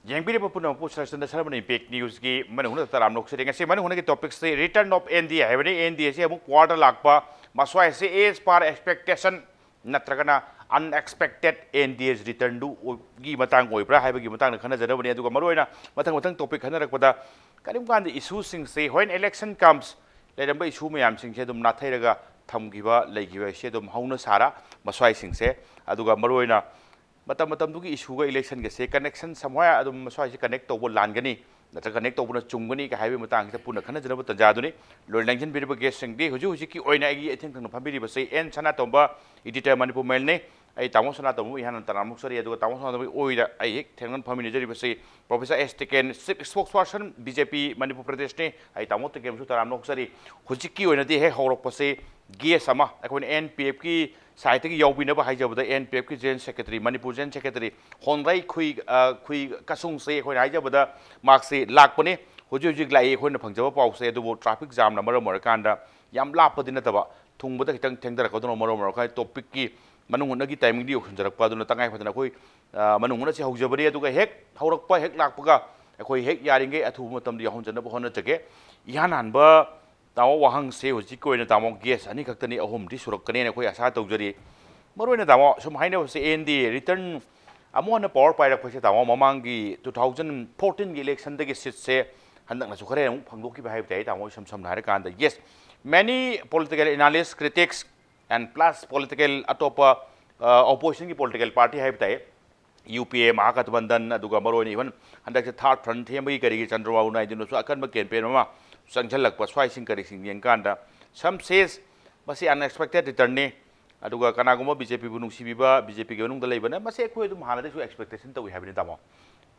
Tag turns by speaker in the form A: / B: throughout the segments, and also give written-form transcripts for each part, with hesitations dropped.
A: Yang pun push rasanya sana impact news ki mana huna taram nok sering sih mana huna ki topik se return of NDA hai bani NDA sih amuk quarter lakpa maswai se as per expectation natragana unexpected NDA's return do gi matang oi pra hai bagi matang na khana jana bani aduga maroina matang topic khana rakpada karim kan issue sing se when election comes leramba issue mayam sing se dum nathai thamgiba leigiba se dum hauna sara maswai sing se aduga maroina matam dugi issue ga election ga se connection somewhere adum maswai se connect to bo lan gani natra connect to bo chungani ka haibe matang se puna khana jana bo tanja duni loi langjan biriba guest sing de huji ki oina agi ething thang phambiri ba se en sana tomba editor manipur mail ne ai tamo sana tomu ihan taramuk sari aduga tamo sana oida ai ek thengan phamini jari ba se professor S Tiken spokesperson BJP manipur pradesh ne ai tamo te kem su taramuk sari huji ki oina de he horok pa se gie sama akon NPF ki side ki yawbina ba haijabda NPF ki general secretary manipur general secretary honrai khui kasung se khoi haijabda mark se lakpane huji lai khoi na phangjaba pau se du traffic jam na maram kanda yam lapadi na taba thungbada kitang thengdara ko no maram khai topic ki manung na gi timing di khunjarak pa du na tangai phadana khoi manung na se haujabari adu ga hek haurak pa hek lakpaga khoi hek yaringe athu matam di honjana ba hona jage yanan ba तामो वाहंग से हुजी कोई ना तामो guess अनि खक्तनी अहोम दि सुरक कने ने कोई आशा तौजरी मरोइना तामो सम हाइने से ND return Amo न power पाइरक फसे तामो ममांगी 2014 की इलेक्शन दगे सीट से हंदक न सुखरे फंगदो की भाई ताई तामो सम नारे कान द यस many political analyst critics and plus political अटोपा ऑपोजिशन की पॉलिटिकल पार्टी है ताई UPA महागठबंधन अदुगा मरोइना इवन हंदक से थर्ड फ्रंट थेमबी करिगे चंद्रबाबू नायडू नो अकन ब कैंपेन मा संगलक स्वाई करीसिंग येंकांदा सम सेज मसी अनएक्सपेक्टेड रिटर्न ने अदुगा कनागुम बीजेपी बु नुसीबीबा बीजेपी के उनुंग लेबना मसे अखोय दुम हाना देसु एक्सपेक्टेशन तवी हाबिनि तामो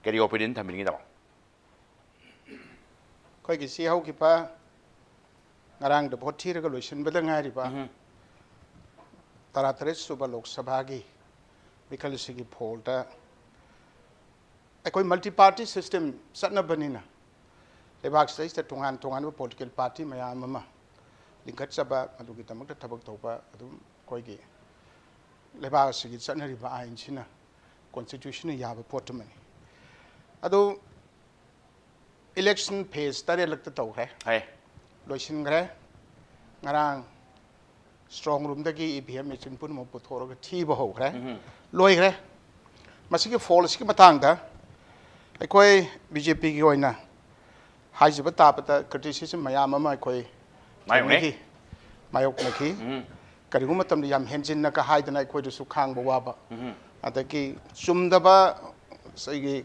A: केरी ओपिनियन थमिनि तामो
B: कोई की सी हाउ की पा ngarang de bothi re loisin bada ngari ba taratare suba lok sabha gi bikalisi gi pholta ekoi multi party system satna banina lebak sai sta tungan political party mayam ma lingkat saba adu ki tamak thabak toba adu koi gi lebak sigi satna ri ba ain china constitution ya ba potmani adu election phase tare lakta to hai
A: hai
B: loisin gre ngarang strong room dagi EVM machine pun mo puthor ga thi ba ho gre loi gre masi ki false ki matang da ekoi BJP ki oina हाइजब तापता criticism मयाम अमा कोई मायोक नखी करिगु मतम याम हेंजिन न का हाइदना कोई दुसु खांग बवाबा अदकी चुमदबा सैगी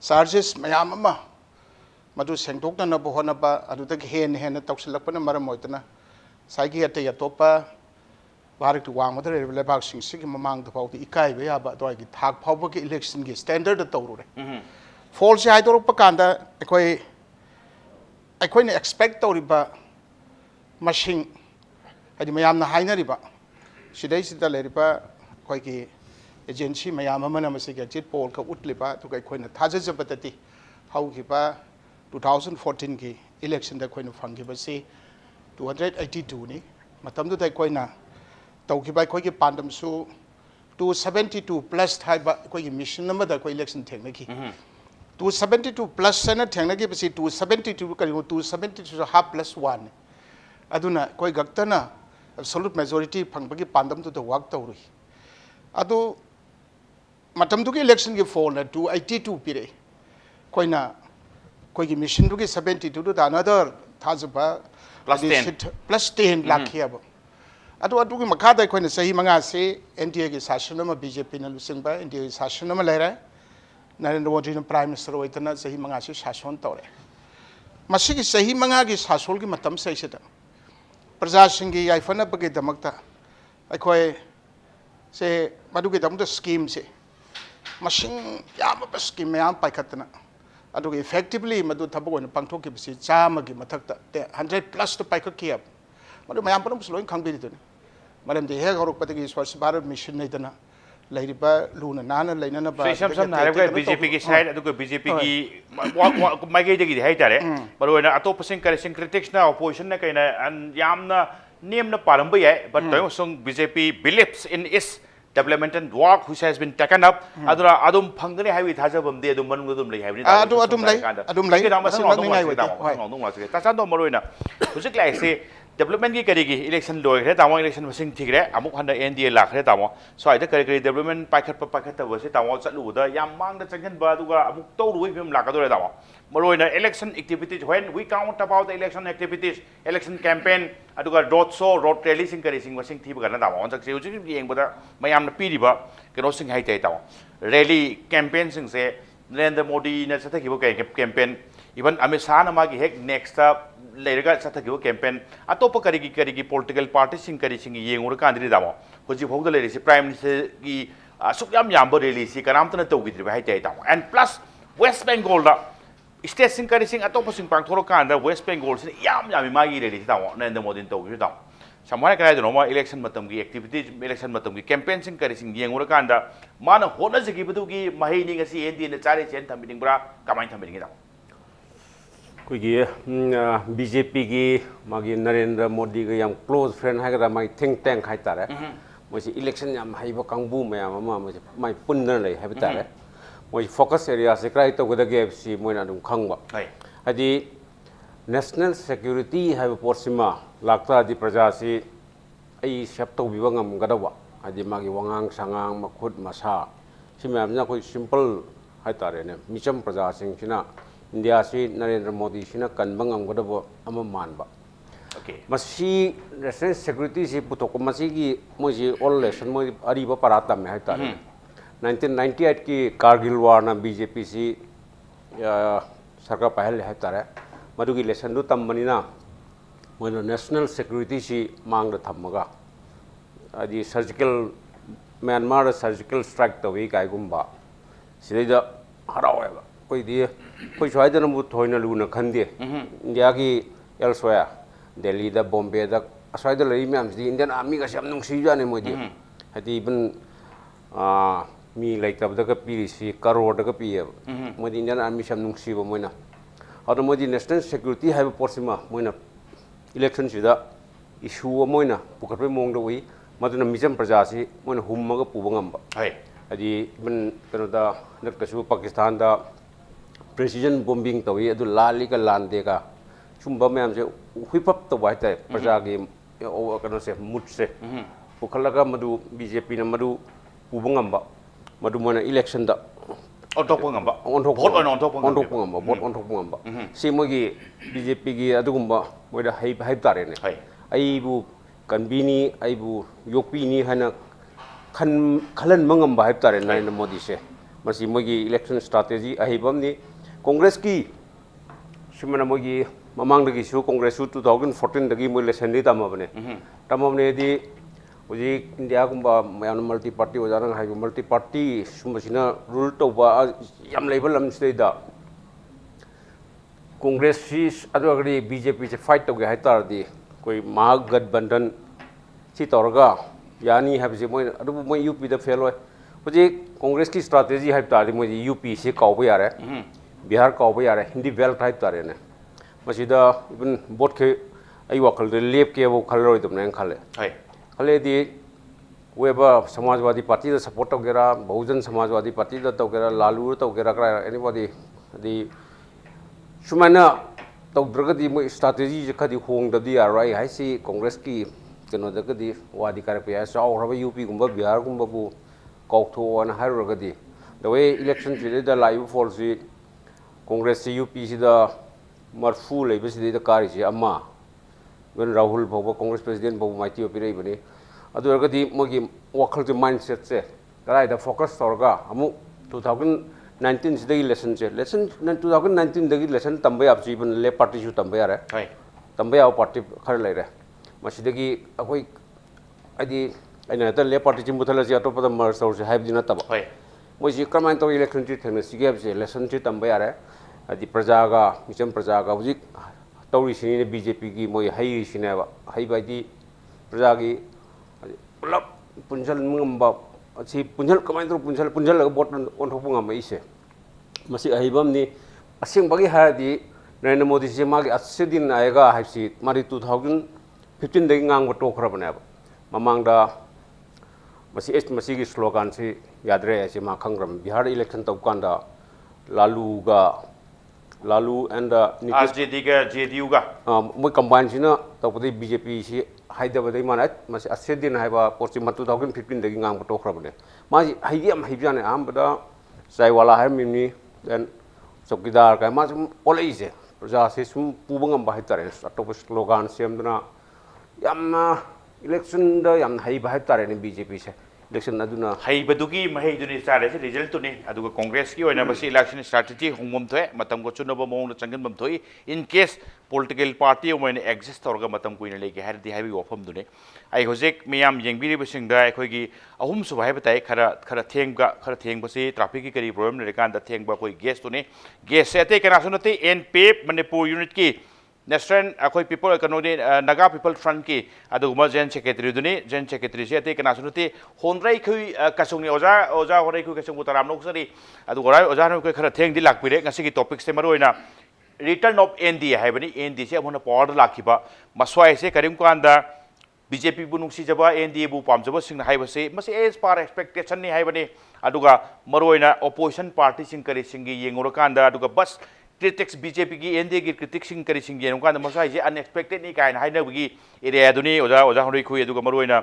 B: चार्जेस मयाम अमा मदु सेंटोक न बहोनबा अदुदक हेन तौसलकपन मरम मोइतना साइगी अते यतोपा भारत वांग मदर लेबाक सिंग ममांग दफाउ इकाय बे याबा दोगी थाक फावबा के इलेक्शन के स्टैंडर्ड तौरुरे फॉल से हाइदोरप कांदा कोई अखोइन एक्सपेक्ट तौरिबा मसिंग हदि मयाम ना हाइनरिबा सिदै सिदा लेरिबा कोइकी एजेंसी मयाम अमना मसिग एग्जिट पोल का उतलिबा तो अखोइन थाजजबतति हाउगिबा 2014 की इलेक्शन दा कोइन फंगिबसी 282 नि मतम दु अखोइना तौगिबा कोइकी पांडमसु 272 प्लस थाइबा कोइकी मिशन नंबर दा कोइ election थेंगनकी 272 plus sana thengna gi basi 272 kari 272 half plus 1 aduna koi gaktana absolute majority phangbagi pandam to the work tawri adu matam du gi election gi fall na 282 pire koina koi gi mission du gi 72 to another thazba plus 10 lakh ya ba adu gi makha da koina sahi manga se NDA gi sasana ma BJP na lusingba NDA gi sasana ma lera Narendra Modi ने prime minister होइतना सही मंगा से शासन तौरे मसिगी सही मंगा की शासन की मतम से इसे प्रजा सिंह की याइफन बगे दमकता अखोय से मधु के दमक स्कीम से मसिंग याम स्कीम में याम पाइखतना अदु इफेक्टिवली मधु थबक ओन पांगथोक की बसी चाम की मथकता 100 प्लस तो पाइख किया मधु मयाम पन लोइन खंगबिरिदने मरम दे हे गौरक पतगी स्वच्छ भारत मिशन नैदना लैरिबा लुना नाना लैनना बा
A: सम नारे बीजेपी की साइड अदुग बीजेपी की माइगे दगी है तारे बरोना अतोपसिंग करेसिंग क्रिटिक्स ना ऑपोजिशन ना कइना यामना नेम ना पारंब याय बट तोय संग बीजेपी बिलीव्स इन इस developmental work which has been taken up aduna adum phangani haibi thajabam de adum manung adum lei haibni
B: adum lei
A: ta chan do maroi na hujik lai se development ki kari gi election loi khre tamo election masing thigre amuk handa NDA la khre tamo so ai da kari development pakhat ta wase tamo chalu da yam mang da changhan ba duga amuk to ruwi phim la ka do re tamo maroi na election activities when we count about the election activities election campaign aduga road show road rally sing kari sing masing thi ba na tamo on chak se hujik yeng ba da mayam na pi ri ba keno sing hai tai tamo rally campaign sing se Narendra Modi na sathaki bo campaign even Amit Shah na magi hek next लेरगा साथगिबो campaign अतोप करिगी political party सिंग करी सिंग येंगुर कांद्रि दामो होजि भोगद लेरिसि prime minister की सुक्याम याम rally सि कनामतन तौगिद्रि हाइ ताइ दामो एंड प्लस वेस्ट बेंगल दा स्टेट सिंग करी सिंग अतोप सिंग पांगथोर कांदा वेस्ट बेंगल सि याम यामि मागी रैली दामो नरेंद्र मोदी तौगिबो दामो समाय काय दनो मा इलेक्शन मतम की एक्टिविटीज इलेक्शन मतम की कैंपेन सिंग करी सिंग येंगुर कांदा माना होना जगिबदु की महि नि गसि एनडी ने चारे चेन थमिदिंब्रा कमाइन थमिदिंग दामो
C: बीजेपी की मागी नरेंद्र मोदी के याम क्लोज फ्रेंड है कदा माई थिंक टैंक है तारे मुझे इलेक्शन याम हाइबो कांगबू मयाम अमा मुझे माई पुन्नर ले है तारे मुझे फोकस एरिया से क्राइ तो गदा के सी मोइना दुम खंगबा हदि नेशनल सिक्योरिटी है पोर्सिमा लाक्ता दि प्रजा से आई सेप तो बिबंगम गदवा हदि मागी वंगांग सांगांग मखुद मसा सिमयाम ना कोई सिंपल है तारे ने मिचम प्रजा सिंह सिना इंडिया से नरेंद्र मोदी सिना कनबंगम गदबो अम मानबा मसी नेशनल सिक्योरिटी से पुतोक मसी की मुझे ऑल इलेक्शन मोई अरीबा पराता में है तारे 1998 की कारगिल वार ना बीजेपी से सरकार पहले है तारे मधुगी इलेक्शन दो तम्बनीना मोइनो नेशनल सिक्योरिटी से मांग द थमगा अदि सर्जिकल म्यांमार सर्जिकल स्ट्राइक तवी कायगुंबा सिदा हरावेबा कोई दिए कोई स्वाइदन मु थोइना लुना खंदे इंडिया की एल्सवेयर दिल्ली दा बॉम्बे दा स्वाइद लई म्याम सि इंडियन आर्मी का सम नुंसी जाने मोदी हदि इवन मी लाइक दा का पीसी करोड़ दा का पीए मोदी इंडियन आर्मी सम नुंसी बो मोइना और मोदी नेशनल सिक्योरिटी है पोर्सिमा मोइना इलेक्शन सिदा इशू मोइना पुखरपे मोंग द वी मदुना मिजम प्रजा सि मोइना हुम्मगा पुबंगम हदि इवन कनोदा नकसु पाकिस्तान दा प्रेसिडेंट बॉम्बिंग तवी अदु लाली का लांदे का सुंबा मैम से हुइपप तो वाइते प्रजा की कनो से मुड से पुखलगा मदु बीजेपी न मदु पुबंगम्बा मदु मोना इलेक्शन दा
A: ओंथोपंगम्बा
C: ओंथोपंगम्बा सि मोगी बीजेपी की अदुगुम्बा मोइदा हाइ तारे ने आइबु कन्बीनी आइबु योपीनी हना खलन मंगम्बा हाइ तारे नरेंद्र मोदी से मसी मोगी इलेक्शन स्ट्रेटेजी अहिबमनी कांग्रेस की सिमना मोगी ममांग सु कांग्रेस 2014 दगी मोइ इलेक्शन दि तमबने दि उजी इंडिया गुम्बा मयान मल्टी पार्टी वजारंग हाइ मल्टी पार्टी सुमसिना रूल तोबा याम लेबल लम स्टेदा कांग्रेस सी अदगरी बीजेपी से फाइट तोगे हाइ तारदी कोई महागठबंधन सी तोरगा यानी हाबजे मोइ अदु मोइ यूपी द फेल होय उजी कांग्रेस की स्ट्रेटेजी हाइ तारदी मोइ यूपी से काउबो यारे बिहार काउबो यारे हिंदी बेल्ट हाइ तारे ने मसिदा इवन बोट के आई वखल दे लेप के वो खलरोय तुमने खले खले दी वेबा समाजवादी पार्टी दा सपोर्ट तोगेरा बहुजन समाजवादी पार्टी दा तोगेरा लालू तोगेरा क्रा एनीबॉडी दी सुमाना तोद्रगदी मो स्ट्रेटेजी जे खदी होंगददी आराई हाइसी कांग्रेस की कनो दगदी वादी कार पे साउरबा यूपी गुम्बा बिहार गुम्बा बु कौथोन हाइरगदी द वे इलेक्शन जे दा लाइव फॉर जी कांग्रेस से यूपी से दा मरफू लेबे से दा कारी से अम्मा वन राहुल बाबू कांग्रेस प्रेसिडेंट बाबू माइती ओपिरे बने अदुरगदी मोगी वखल जे माइंडसेट से कराय दा फोकस तोरगा अमु 2019 से इलेक्शन 2019 दगी इलेक्शन तंबे आप जीवन ले पार्टी सु तंबे यारे तंबे आव पार्टी खर लेरे मसिदगी अखोई आदि अइना त ले पार्टी चिम बुथला जे अटोप द मर्ज तौर से हाइब दिना तब मोजी कमाइन तो इलेक्शन ची थेन सिगे से इलेक्शन ची तंबे यारे आदि प्रजागा मिचम प्रजागा हुजी तौरी सिने बीजेपी की मोई हाई सिनेबा हाई बाइदी प्रजा की पुलप पुंजल मंगबा अच्छी पुंजल कमाइन तो पुंजल बोट ओंथोपुंगम इसे मसी अहिबम नि असिंग बगी हादी नरेंद्र मोदी से मागी अच्छे दिन आएगा हाइसी मारी 2015 दगी ngang टोखरबने ममांगदा मसी स्लोगान से यादरे ऐसे मा खंग्रम बिहार इलेक्शन तब कांदा लालू एंड
A: RJD का JDU का
C: मोई कंबाइन सिना तबदे बीजेपी से हाइदबदे माने मसे असेदिन हाइबा पोस्टि मत 2015 दगी ngang टोखरबने माजी हाइदि am हाइबियाने आमबदा साइवाला हाइ मिनी देन चौकीदार का मा सुम ओलेइसे प्रजा से सुम पुबंगम बाहितारे अटोप स्लोगान सेमदना यामना इलेक्शन दा याम हाइबा हाइतारे ने बीजेपी से इलेक्शन अदुना
A: हाइबदुगी महैदुनि चारे से रिजल्ट तुने अदुगा कांग्रेस की ओइना बसी इलेक्शन स्ट्रेटजी होंगम थोए मतम को चुनब मोंग चंगन थोई इन केस पॉलिटिकल पार्टी ओमने एग्जिस्ट तौरगा मतम कुइना लेके हारदि हाइबि वफम दुने आई होजेक मियाम येंबिरि बसिंगदा अखोगी अहुम सुबा हाइब ताई खरा थेंगबसी ट्रैफिक की करी प्रॉब्लम लेकांदा थेंगबा कोई गेस तुने गेस से अते केना सुनते एनपीएफ मणिपुर यूनिट की नेशनल अखोई पीपल कनोनी नागा पीपल फ्रंट की अदुगुमा जेन सेक्रेटरी दुनी जेन सेक्रेटरी से अते केना सुनते होनराई खुई कसुंगनी ओजा होराई खुई कसुंगु तराम नोकसरी अदुगराई ओजा नो खरा थेंगदि लाकपिरे ngasi की टॉपिक से मरोइना रिटर्न ऑफ एनडी हाइबनी एनडी से अमोना पावर लाखिबा मस्वाई से करिम कांदा बीजेपी बु नुंसीजबा एनडी बु पामजबा सिंग हाइबसे मसे एज पार एक्सपेक्टेशन नि हाइबनी अदुगा मरोइना ओपोजिशन पार्टी सिंग करि सिंगी येंगुर कांदा अदुगा बस क्रिटिक्स बीजेपी की एनडी की क्रिटिक्स सिंग करि सिंग येंगु कांदा मसाई से अनएक्सपेक्टेड नि काइन हाइनबगी एरिया दुनी ओजा होरि खुई अदुगा मरोइना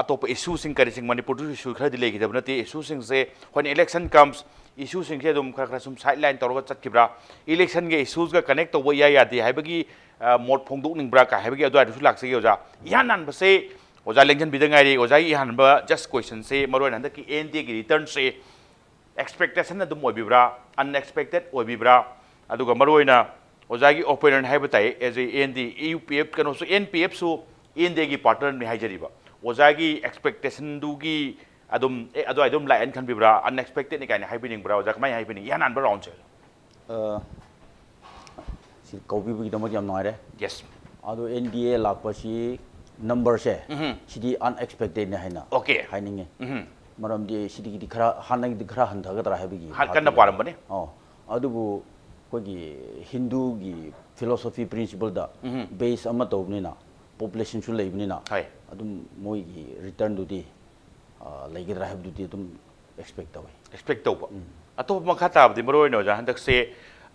A: अतोप इशू सिंग करि सिंग मणिपुर इशू खरदि लेगिदब नते इशू सिंग से व्हेन इलेक्शन कम्स इशू सिंग से दुम खरा सुम साइड लाइन तौरगा चटकिब्रा इलेक्शन के इशूज का कनेक्ट तौबा यादि हाइबगी मोड फोंदोकनिंगब्रा का हाइबगी अदुआदुसु लाक्सगे ओजा इहान बसे ओजा लेंजन बिदंगाई ओजा इहान जस्ट क्वेश्चन से मरोइन हंद की एनडी की रिटर्न से एक्सपेक्टेशन अदुम ओबिब्रा अनएक्सपेक्टेड ओबिब्रा अदुगा मरोइना ओजागी ओपोनेंट हाइब ताई एज एनडी यूपीएफ कनोसु एनपीएफ सु एनडी की पार्टनर नि हाइजरिबा ओजागी एक्सपेक्टेशन दुगी अदुम लाइन खनबिब्रा अनएक्सपेक्टेड नि काइन हाइबिनिंगब्रा ओजा कमाय हाइबिनि यानान बा राउंड से
D: सी कौबी दम याम नोरे
A: यस
D: अदो एनडीए लापसी नंबर से सिदी अनएक्सपेक्टेड ने हैना
A: ओके
D: हाइनिंगे मरमदी सिदी की खरा हानगी खरा हंथगदरा हाइबिगी
A: कन्ना पारमबने
D: अदुबु कोगी हिंदू की फिलोसॉफी प्रिंसिपल दा बेस अमा तौबनिना पॉपुलेशन सु लेबनिना अदुम मोई की रिटर्न दुदी लेगिदरा हाइबदुदी अदुम एक्सपेक्ट तौबा
A: अतोप मखा ताबदि मरोइनो जा हंदक से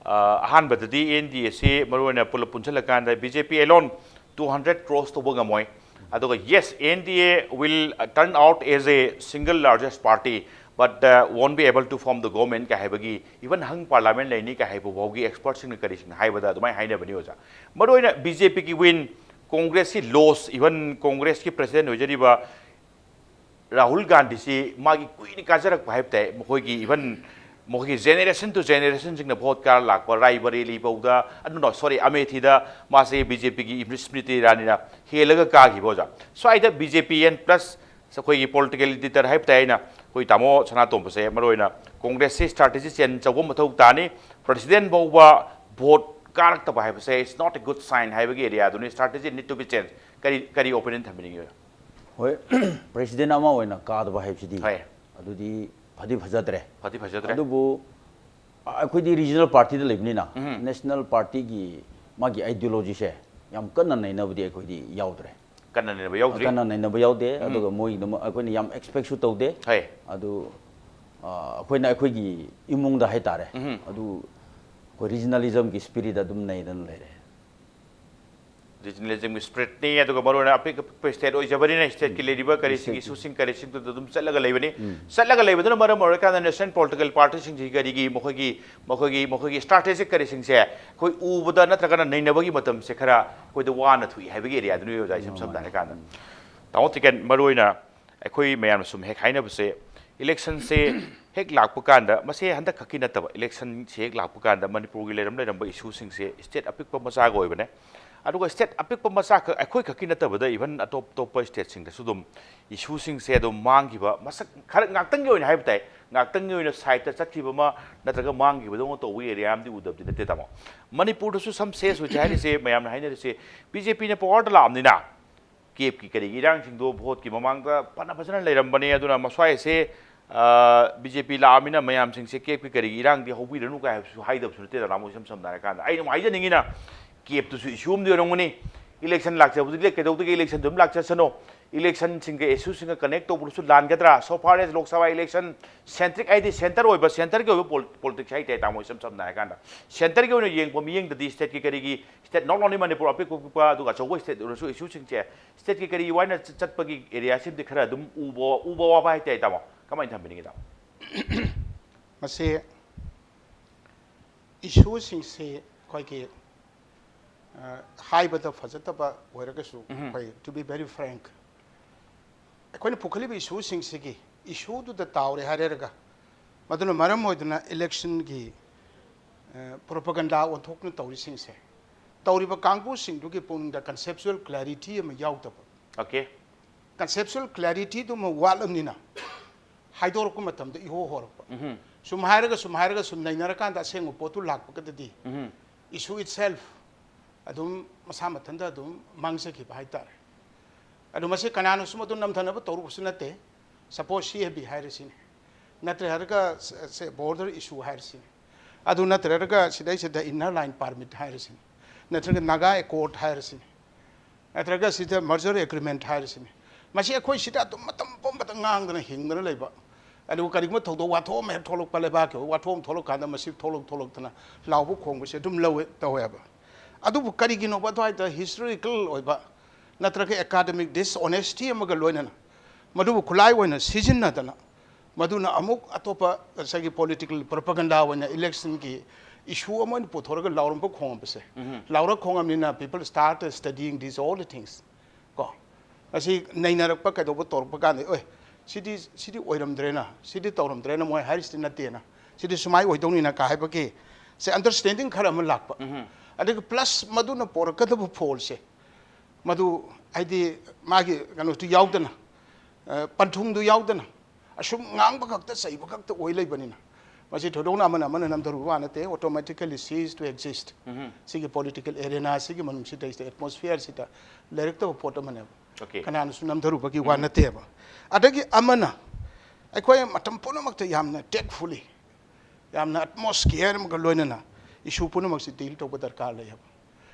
A: अहानबदि एनडीए से मरोइना पुल पुंछलकांदा BJP Elon 200 crores to bogamoy adoga yes NDA will turn out as a single largest party but won't be able to form the government ka haibagi even hang parliament laini ka haibu bogi experts sing kari sing haibada adumai haina bani oja maroina BJP ki win congress ki loss even congress ki president hojariba Rahul Gandhi si magi kuini kajarak haib tai mokoi ki even मोगी generation to generation जिंग भोट कार लाख रायबरेली बौदा अनु sorry Amethi दा मासे BJP की स्मृति इरानी ना हेलगा कागी बोजा स्वाइदा बीजेपी एन प्लस सकोई पॉलिटिकल लीडर हाइप ताइना कोई तामो सना तोंबसे मरोइना कांग्रेस से स्ट्रेटजी चेंज चगो मथौ तानी प्रेसिडेंट बौबा भोट कारक तब हाइबसे it's not a good sign हाइबगी एरिया दुनी strategy need to be change करी ओपिनियन थमिनिंग
D: होय प्रेसिडेंट अमा होइना काद हाइबसिदी हाय अदुदी फदी फजद्रे अदुबु अखोदी रीजनल पार्टी द लेबनिना नेशनल पार्टी की मागी आइडियोलॉजी से याम कन्ना नैनबदी अखोदी याउद्रे कन्ना नैनब याउदे अदुगा मोई दम अखोनी याम एक्सपेक्ट सु तौदे हाय अदु अखोइना अखोगी इमुंगदा हाय तारे अदु को रीजनलिज्म की स्पिरिट अदुम नैदन लेरे
A: रीजनलिज्म की स्पिरिट ने अदुगा मरोना अपिक स्टेट ओइ जबरिना स्टेट की लेरिबा करी सिंग इशू सिंग करी सिंग दुम चलगा लेबनी चलगा लेबदन मरम मरका नेशनल पॉलिटिकल पार्टी सिंग जी गरीगी मखोगी स्ट्रेटेजिक करी सिंग से कोई उबदा नत्रगना नैनबगी मतम से खरा कोई द वाना थुई हाइबगी एरिया दुनु यो जाय सम दाने कान ताओ तिकन मरोइना अखोई मयाम सुम हेक हाइनबसे इलेक्शन से हेक लाकपु कांदा मसे हंदा खकी नतब इलेक्शन से हेक लाकपु कांदा मणिपुर की लेरम लेरम इशू सिंग से स्टेट अपिक मसा गोइबने अदुगा स्टेट अपिक मसा अखोई खकी नतबदा इवन अटोप टोप स्टेट सिंग सुदुम इशू सिंग से दुम मांगिबा मसक खर गाक्तंग ओइन हाइब ताई गाक्तंग ओइन साइड ता चक्किबा मा नत्रगा मांगिबा दो तो वे एरिया आमदी उदबदि नते तमो मणिपुर दसु सम सेस होजारि से मयाम हाइनरि से बीजेपी ने पावर लामनिना केप की करी इरांग सिंग दो भोट की ममांगदा पना फजना लेरमबने अदुना मस्वाई से बीजेपी लामिना मयाम सिंग से केप की करी इरांग दी होबिरनु का हाइदब सुनते रामो सम दारे कान आई हाइजनिंगिना केप तुसु इशूम दे रंगनी इलेक्शन लाक्चबुदि केदौदि इलेक्शन दुम लाक्चसनो इलेक्शन सिंगे इशू सिंगे कनेक्ट तो बुरुसु लान गद्रा so far as Lok Sabha election centric आईदी सेंटर ओइबा सेंटर के पॉलिटिक्स हाइते तामो सम सम नाय कांदा सेंटर के ओने येंग पो मियेंग द स्टेट की करीगी स्टेट नॉट ओनली मणिपुर अपि कुपा दुगा चौगो स्टेट उरसु इशू सिंचे स्टेट की करी वाइना चटपगी एरिया सिम दि खरा दुम उबो वा हाइते तामो कमाय थम्बिनी दा
B: मसे इशू सिंग से कोई के हाइबद फजतबा ओरगसु कोई टू बी वेरी फ्रैंक अखोन पुखलिब इशू सिंग सिगी इशू दु द तावरे हारेरगा मदुन मरम होइदना इलेक्शन की प्रोपेगेंडा ओथोकन तौरी सिंग से तौरीबा कांगबु सिंग दुगी पुंग द कंसेप्चुअल क्लैरिटी अम याउतब
A: ओके
B: कंसेप्चुअल क्लैरिटी दु म वालमनिना हाइदोरको मतम द इहो होरप सुम हायरगा सुम नैनरकांदा असेंगु पोतु लाकपकददी इशू इटसेल्फ अदुम मसा मथंदा अदुम मांगसकी हाइतार अदु मसे कनानु सुम अदु नमथनब तौरुसु नते सपोज सी बी हायरसिने नत्रहरगा से बॉर्डर इशू हायरसिने अदु नत्रहरगा सिदै सिदा इनर लाइन परमिट हायरसिने नत्रगा नागा एकॉर्ड हायरसिने नत्रगा सिदा मर्जर एग्रीमेंट हायरसिने मसे अखोय सिदा अदु मतम पोमबत ngang दना हिंगदना लेबा अदु करिगम थौदो वाथोम हे थोलक पलेबा के वाथोम थोलक कांदा मसि थोलक तना लावबु खोंगबसे दुम लवे तवयबा अदुबु करिगिनो बथाय द हिस्टोरिकल ओइबा नत्रके एकेडमिक डिसऑनेस्टी अमग लोइनना मदुबु खुलाई ओइना सिजिनदना मदुना अमुक अतोपा सगी पॉलिटिकल प्रोपेगेंडा ओइना इलेक्शन की इशू अमन पुथोरग लावरम खोंगबसे लावरा खोंगमनिना people start studying this all the things को असि नैनरक कदोबु तोरप काने ओय सिदी ओइरमद्रेना सिदी तौरमद्रेना मोय हारिस्ति नतेना सिदी सुमाय ओइदौनिना का हाइबके से अंडरस्टैंडिंग खरा अम लाकपा अदग प्लस मधुना पोरकदब फोल से मधु आइदी मागी कनो तु याउदना पंथुंग दु याउदना असुम ngang बखक्त सही बखक्त ओइ लेबनिना मसे थोदौना मन नमदरु वानते ऑटोमेटिकली सीज टू एग्जिस्ट सिगी पॉलिटिकल एरिना सिगी मनुंग सिदा एटमॉस्फियर सिदा डायरेक्ट तो पोट मने
A: ओके
B: कनानु सु नमदरु बगी वानते बा अदगी अमना अखोय मतम पुनमक्त यामना टेकफुली यामना एटमॉस्फियर मग लोइनना इशू पुनमक से डील तौब दरकार ले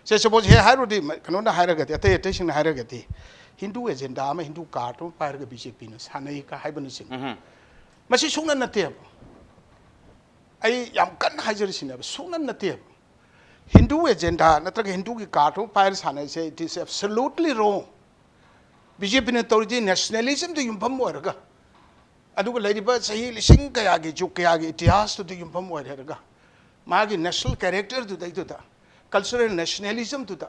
B: से सपोज हे हाइरोदी कनोना हाइरगति अते अतेसिंग हाइरगति हिंदू एजेंडा में हिंदू कार्ड पाइरग बीजेपी ने सानै का हाइबन सिंग मसी सुंगन नते आई याम कन हाइजरसिन सुंगन नते हिंदू एजेंडा नत्रग हिंदू की कार्ड पाइर सानै से it is absolutely wrong BJP ने तौरी नेशनलिज्म तो युम्फम ओरगा अदुग लेरिबा सही लिसिंग कयागी जुग कयागी इतिहास तो युम्फम ओरगा मागी नेशनल कैरेक्टर दुदा कल्चरल नेशनलिज्म दुदा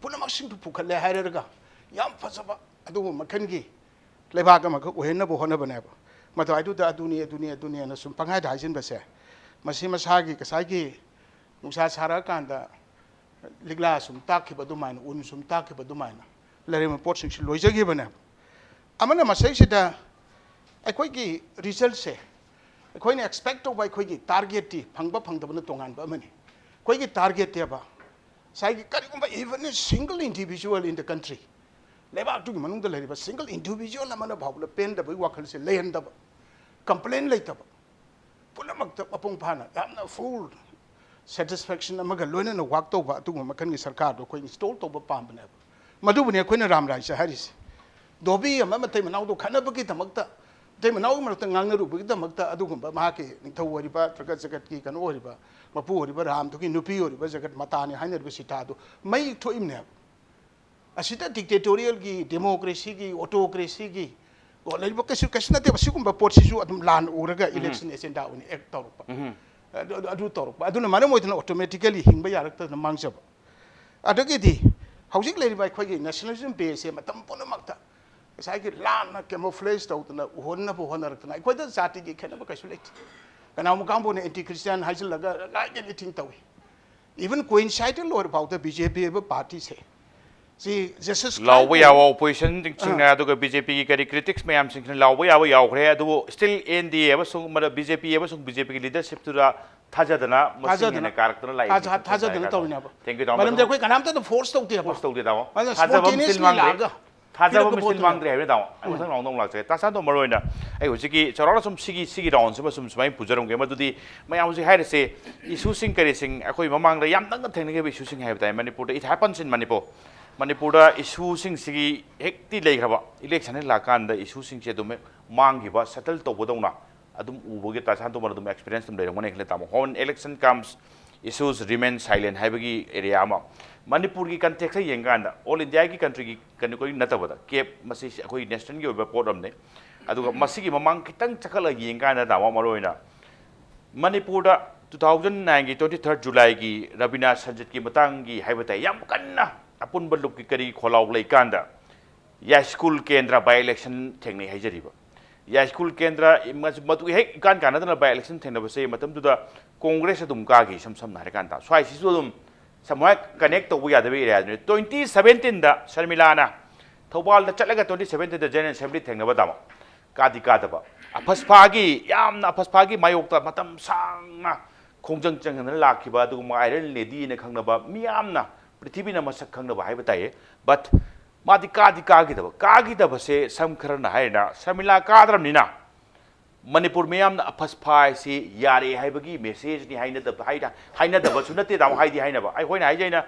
B: पुनमसिंग तु पुखले हायरगा याम फसबा अदु मखनगी लेबाग मख ओहेनबो होनबनेबा मथाय दुनिया न सुम पंगाय दाइजिन बसे मसी मसागी कसागी नुसा सारा कांदा लिगला सुम ताखिबा दुमाइन उन सुम ताखिबा दुमाइन लरेम पोटसिंग सि लोइजगी बने अमना मसै सिदा अखोयगी रिजल्ट से अखोयने एक्सपेक्ट तौबा अखोयगी टारगेट ती फंगबा फंगदबन तोंगानबा अमनी अखोयगी टारगेट तेबा साइगी करिगुंबा even a single individual in the country लेबाक तुगी मनुंग लेरिबा सिंगल इंडिविजुअल अमना भावला पेन दबई वाखल से लेहनदबा कंप्लेन लेतबा पुनमक अपोंग फाना यामना फुल सेटिस्फैक्शन अमगा लोइना वाक तौबा तुगु मखनगी सरकार दो कोई इंस्टॉल तौबा पामबने मधुबने अखोयना राम राय हारिस दोबी अमा मतै मनाव दो खनबगी दमकता ते मनाव मरत ngangarubi दमकता अदुगुंबा माके निथौ ओरिबा जगत जगत की कनो ओरिबा मपु ओरिबा राम तो की नुपी ओरिबा जगत मताने हाइनरबा सितादो मई थोइमने असिता डिक्टेटोरियल की डेमोक्रेसी की ऑटोक्रेसी की ओ लेबा कछु कसनते बसिगुंबा पोटसिसु अदुम लान उरगा इलेक्शन एजेंडा उनि एक तौरपा अदु तौरपा अदुना माने मोइदना ऑटोमेटिकली हिंबा यारक्ता मांगजबा अदगिदी हौजिक लेरिबा अखोयगी नेशनलिज्म बेस मतम पुनमक्ता साइकी लान कैमोफ्लेज तौतना होनबो होनरतना अखोयदा जाति की खेनबा कछु लेत कनाम कांबोने एंटी क्रिश्चियन हाइजलगा गाइगे लिथिंग तवे इवन कोइंसाइडल और बाउता बीजेपी एबा पार्टी से सी जस्टिस
A: लावबो याव ऑपोजिशन सिंगना अदुगा बीजेपी की करी क्रिटिक्स मयाम सिंगना लावबो याव यावखरे अदु स्टिल एनडीए एबा सुंग मद बीजेपी की लीडरशिप तुरा थाजदना मसिने कारक्टर लाई
B: थाजदना तौना
A: थैंक यू
B: मरम देखो कनाम तो फोर्स तौते
A: फोर्स तौते दाव
B: थाजबम सिल मांगे
A: थाजबम मिसिल मांग्रे हेबे दाव मथं लाउदों लाचे तासादो मरोइना ai hojiki chorona sum sigi round sum sumai pujarum ge madudi mayam ji haire se isu sing kare sing akoi mamang da yam dang theng ge isu sing hai tai manipur it happens in manipur Manipur issue sing sigi hekti legraba election la kan da issue sing che dum mangi ba settle to bodona adum uboge ta san to mar dum experience dum le ngone khle tam hon election comes issues remain silent haibagi area ma Manipur ki context yengan da all India ki country ki kan ko natabada ke masi koi national ki oba problem ne aduga masi ki mamang kitang chakala yengan da ma maroina Manipur da 2009 की 23 जुलाई की रबीना संजत की मतंग की हाइबता याम कन्ना अपुन बलुक की करी खोलाव लेकांदा या school केंद्र बाय इलेक्शन थेंगने हाइजरीबा या स्कूल केंद्र मतु हे कान कानदना बाय इलेक्शन थेंगनबसे मतम दुदा कांग्रेस दुम कागी सम सम नारकांदा स्वाइ सिसु दुम समय कनेक्ट तो यादबे एरिया 2017 दा शर्मिलाना थौबाल दा चलगा 2017 दा जनरल असेंबली थेंगनबा दामा कादी कादबा अफसफागी यामना अफसफागी मायोक्ता मतम सांगा खोंजंग चंगन लाखिबा दुगुम आयरन लेडी ने खंगनबा मियामना पृथ्वी न मसक खंगनबा हाय बताए बट मादि कागिदब से समखरना हायना शर्मिला कादरमनिना मणिपुर मियामना अफसफाय से यारे हायबगी मेसेज नि हाइनदब सुनते दाम हाइदि हाइनबा आइ होइना हाइजैना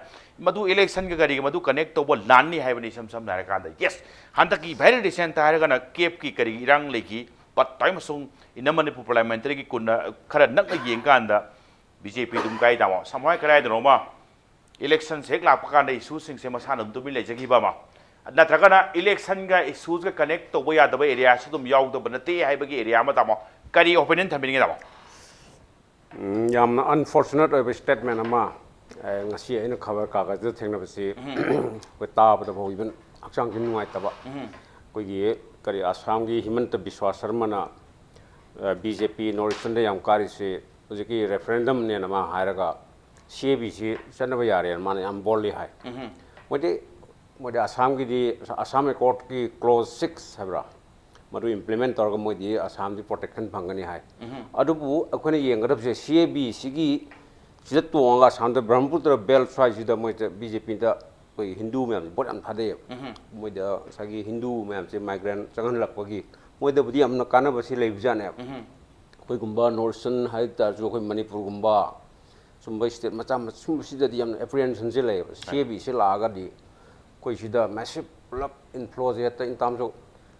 A: मदु इलेक्शन के गरी मदु कनेक्ट तोब लाननी हायबनि सम सम नारा कांदा यस हंतकी भेरी रिसेंट हायरगना केप की करी इरंग लेकी बट टाइम सुंग इन मणिपुर पार्लियामेंट्री की कुन खरा नक येंकांदा बीजेपी दुम गाय दामो समय कराय दरोमा इलेक्शन से लापकान इशू सिंग से मसान दुम लेजगिबा नत्रगना इलेक्शन का इशूज का कनेक्ट तो यादब एरिया से तुम याउदब नते हाइबगी एरिया मा दामो करी ओपिनियन थमिनिंग दामो
C: यामना अनफॉर्चुनेट ओइब स्टेटमेंट अमा ngasi aina khabar kaga de thengnabasi ko tabada bo ibn akchang kin nuai taba ko gi kari assam gi himanta biswa sharma na BJP northern de yam kari se ujiki referendum ne nama hairaga CBC chanaba yare man am bolli hai mode assam gi di assam court ki clause 6 habra madu implement torga modi assam di protection phangani hai adubu akhone yengadab se CBC gi sida tuanga samda brahmaputra belt side sida moi BJP da koi hindu me bot am thade moi da sagi hindu me se migrant changan lakpagi moi da budi amna kana basi leibjane koi gumba northern hai ta jo koi manipur gumba sumbai state macha sum sida di am apprehension se le CB se la ga di koi sida massive love influence ya ta in tam jo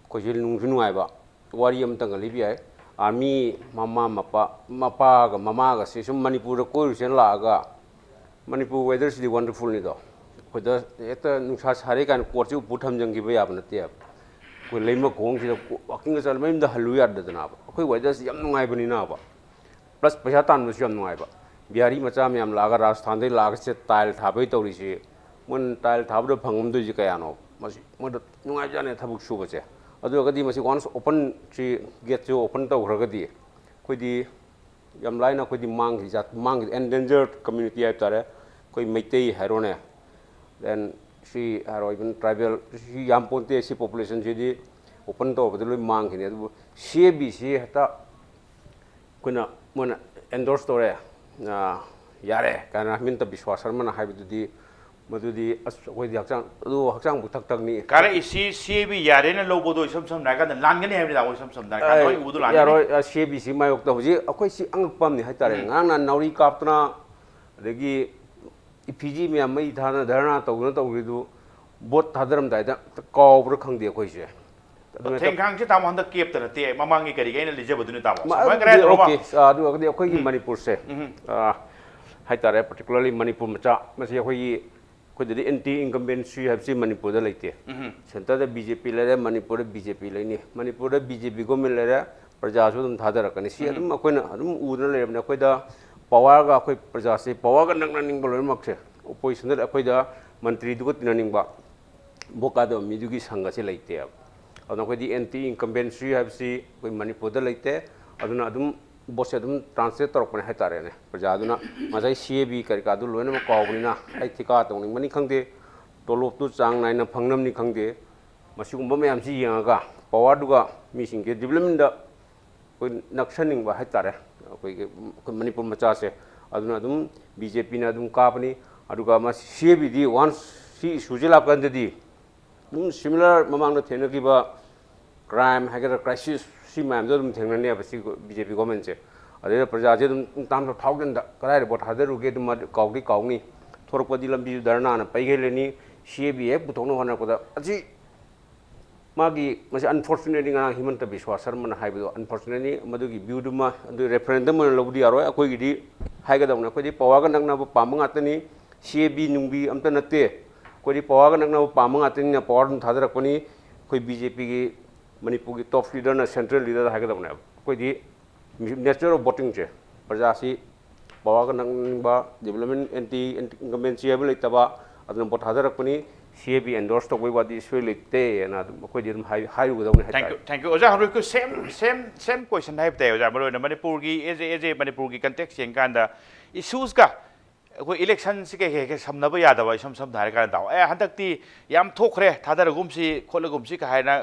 C: koi jil nung junu ai ba wari am tang li bi ai army mama mapa ga mama ga se sum manipur ko sen la ga manipur weather is wonderful ni do ko da eta nungsa sare kan ko chu putham jang gi ba ya na te ko leima gong si walking ga sal maim da halu ya da na ba ko weather is yam nungai bani na ba plus paisa tan mu yam nungai ba biari macha me am la ga rajasthan de la ga se tile tha bai to ri si mun tile tha ba phangum du ji ka ya no masi mo da nungai ja ne thabuk su ba che adu ga di masi once open chi get to open to ra ga di koi di yam lai na koi di mang hi jat mang endangered community ai tare koi meitei hero ne then she hero even tribal she yam ponte si population ji di open to ba loi mang hi ne adu CBC hata kuna mona endorse tore na yare kana min ta biswasar mana hai bi di madudi koi di hakchang adu hakchang bu thak thak ni
A: kare isi CB yare na lobo do sam sam na ga lan gani haibni da sam sam na ka noi udu lan
C: yaro CBC mai ok ta huji akoi si angpam ni haitare ngang na nauri kaptna adegi IPG me mai thana dharna tawna tawridu bot thadaram dai da kaw bro khangde akoi se
A: theng khang se tam handa kep ta te mamangi kari gaina lije boduni tam mai kare roma
C: okay adu akdi akoi gi manipur se haitare particularly manipur macha masi akoi ko de anti incumbency have si manipur da leite center da BJP lere manipur da BJP leini manipur da BJP government lere praja su dum thada rakani si adum akoina adum udna lere na koi da power ga koi praja se power ga nak naning bolor mak se opposition da koi da mantri du ko tinaning ba boka da mi du gi sanga se leite aduna koi di anti incumbency have si koi manipur da leite aduna adum bose adum translate tor pone haitare ne praja aduna majai CAB kari ka du loina ma kawni na ai thika tong ning mani khangde tolop tu chang nai na phangnam ni khangde masugumba mayam si yanga power du ga mi sing ke development da koi nakshaning ba haitare koi manipur macha se aduna adum BJP na adum kapani aduga ma CAB di once si sujila kan di similar mamang na thena ki ba crime hagar crisis si mam do dum thengna ne ba si BJP government che ade praja je dum tam to thousand da karai bot hadaru ge dum kawgi kawni thorpadi lambi darna na pai gele ni CAB एक पुथोंनो होना कोदा अजी मागी मसे unfortunately ngang Himanta Biswa Sarma हाइबदो unfortunately मदुगी ब्यूडुमा अदु रेफरेंडम मन लबुदी यारो अखोइगिदी हाइगदौना कोदि पवागा नंगनाबो पाम ngатनि CAB नुंबी अमत नते कोदि पवागा नंगनाबो पाम ngатनि ना पावर थादरकपनि कोई BJP की मणिपुर की टॉप लीडर ना सेंट्रल लीडर हाइगदौना कोदि नेचर ऑफ वोटिंग चे प्रजासी पवागा नंगबा डेवलपमेंट एंटी इनकम्बेंसी हाइबो लेतबा अदन बोट थादरकपनि CAB एंडोर्स तो कोई वादी इसवे लेते ना कोई दिन हाई उगदौने
A: थैंक यू ओजा हरु को सेम क्वेश्चन हाइब ते ओजा मरो मणिपुर की एजे मणिपुर की कंटेक्स यें कांदा इश्यूज का कोई इलेक्शन से के समनब यादब सम धारे का दाव ए हंदक्ति याम थोखरे थादरगुमसी खोलगुमसी का हायना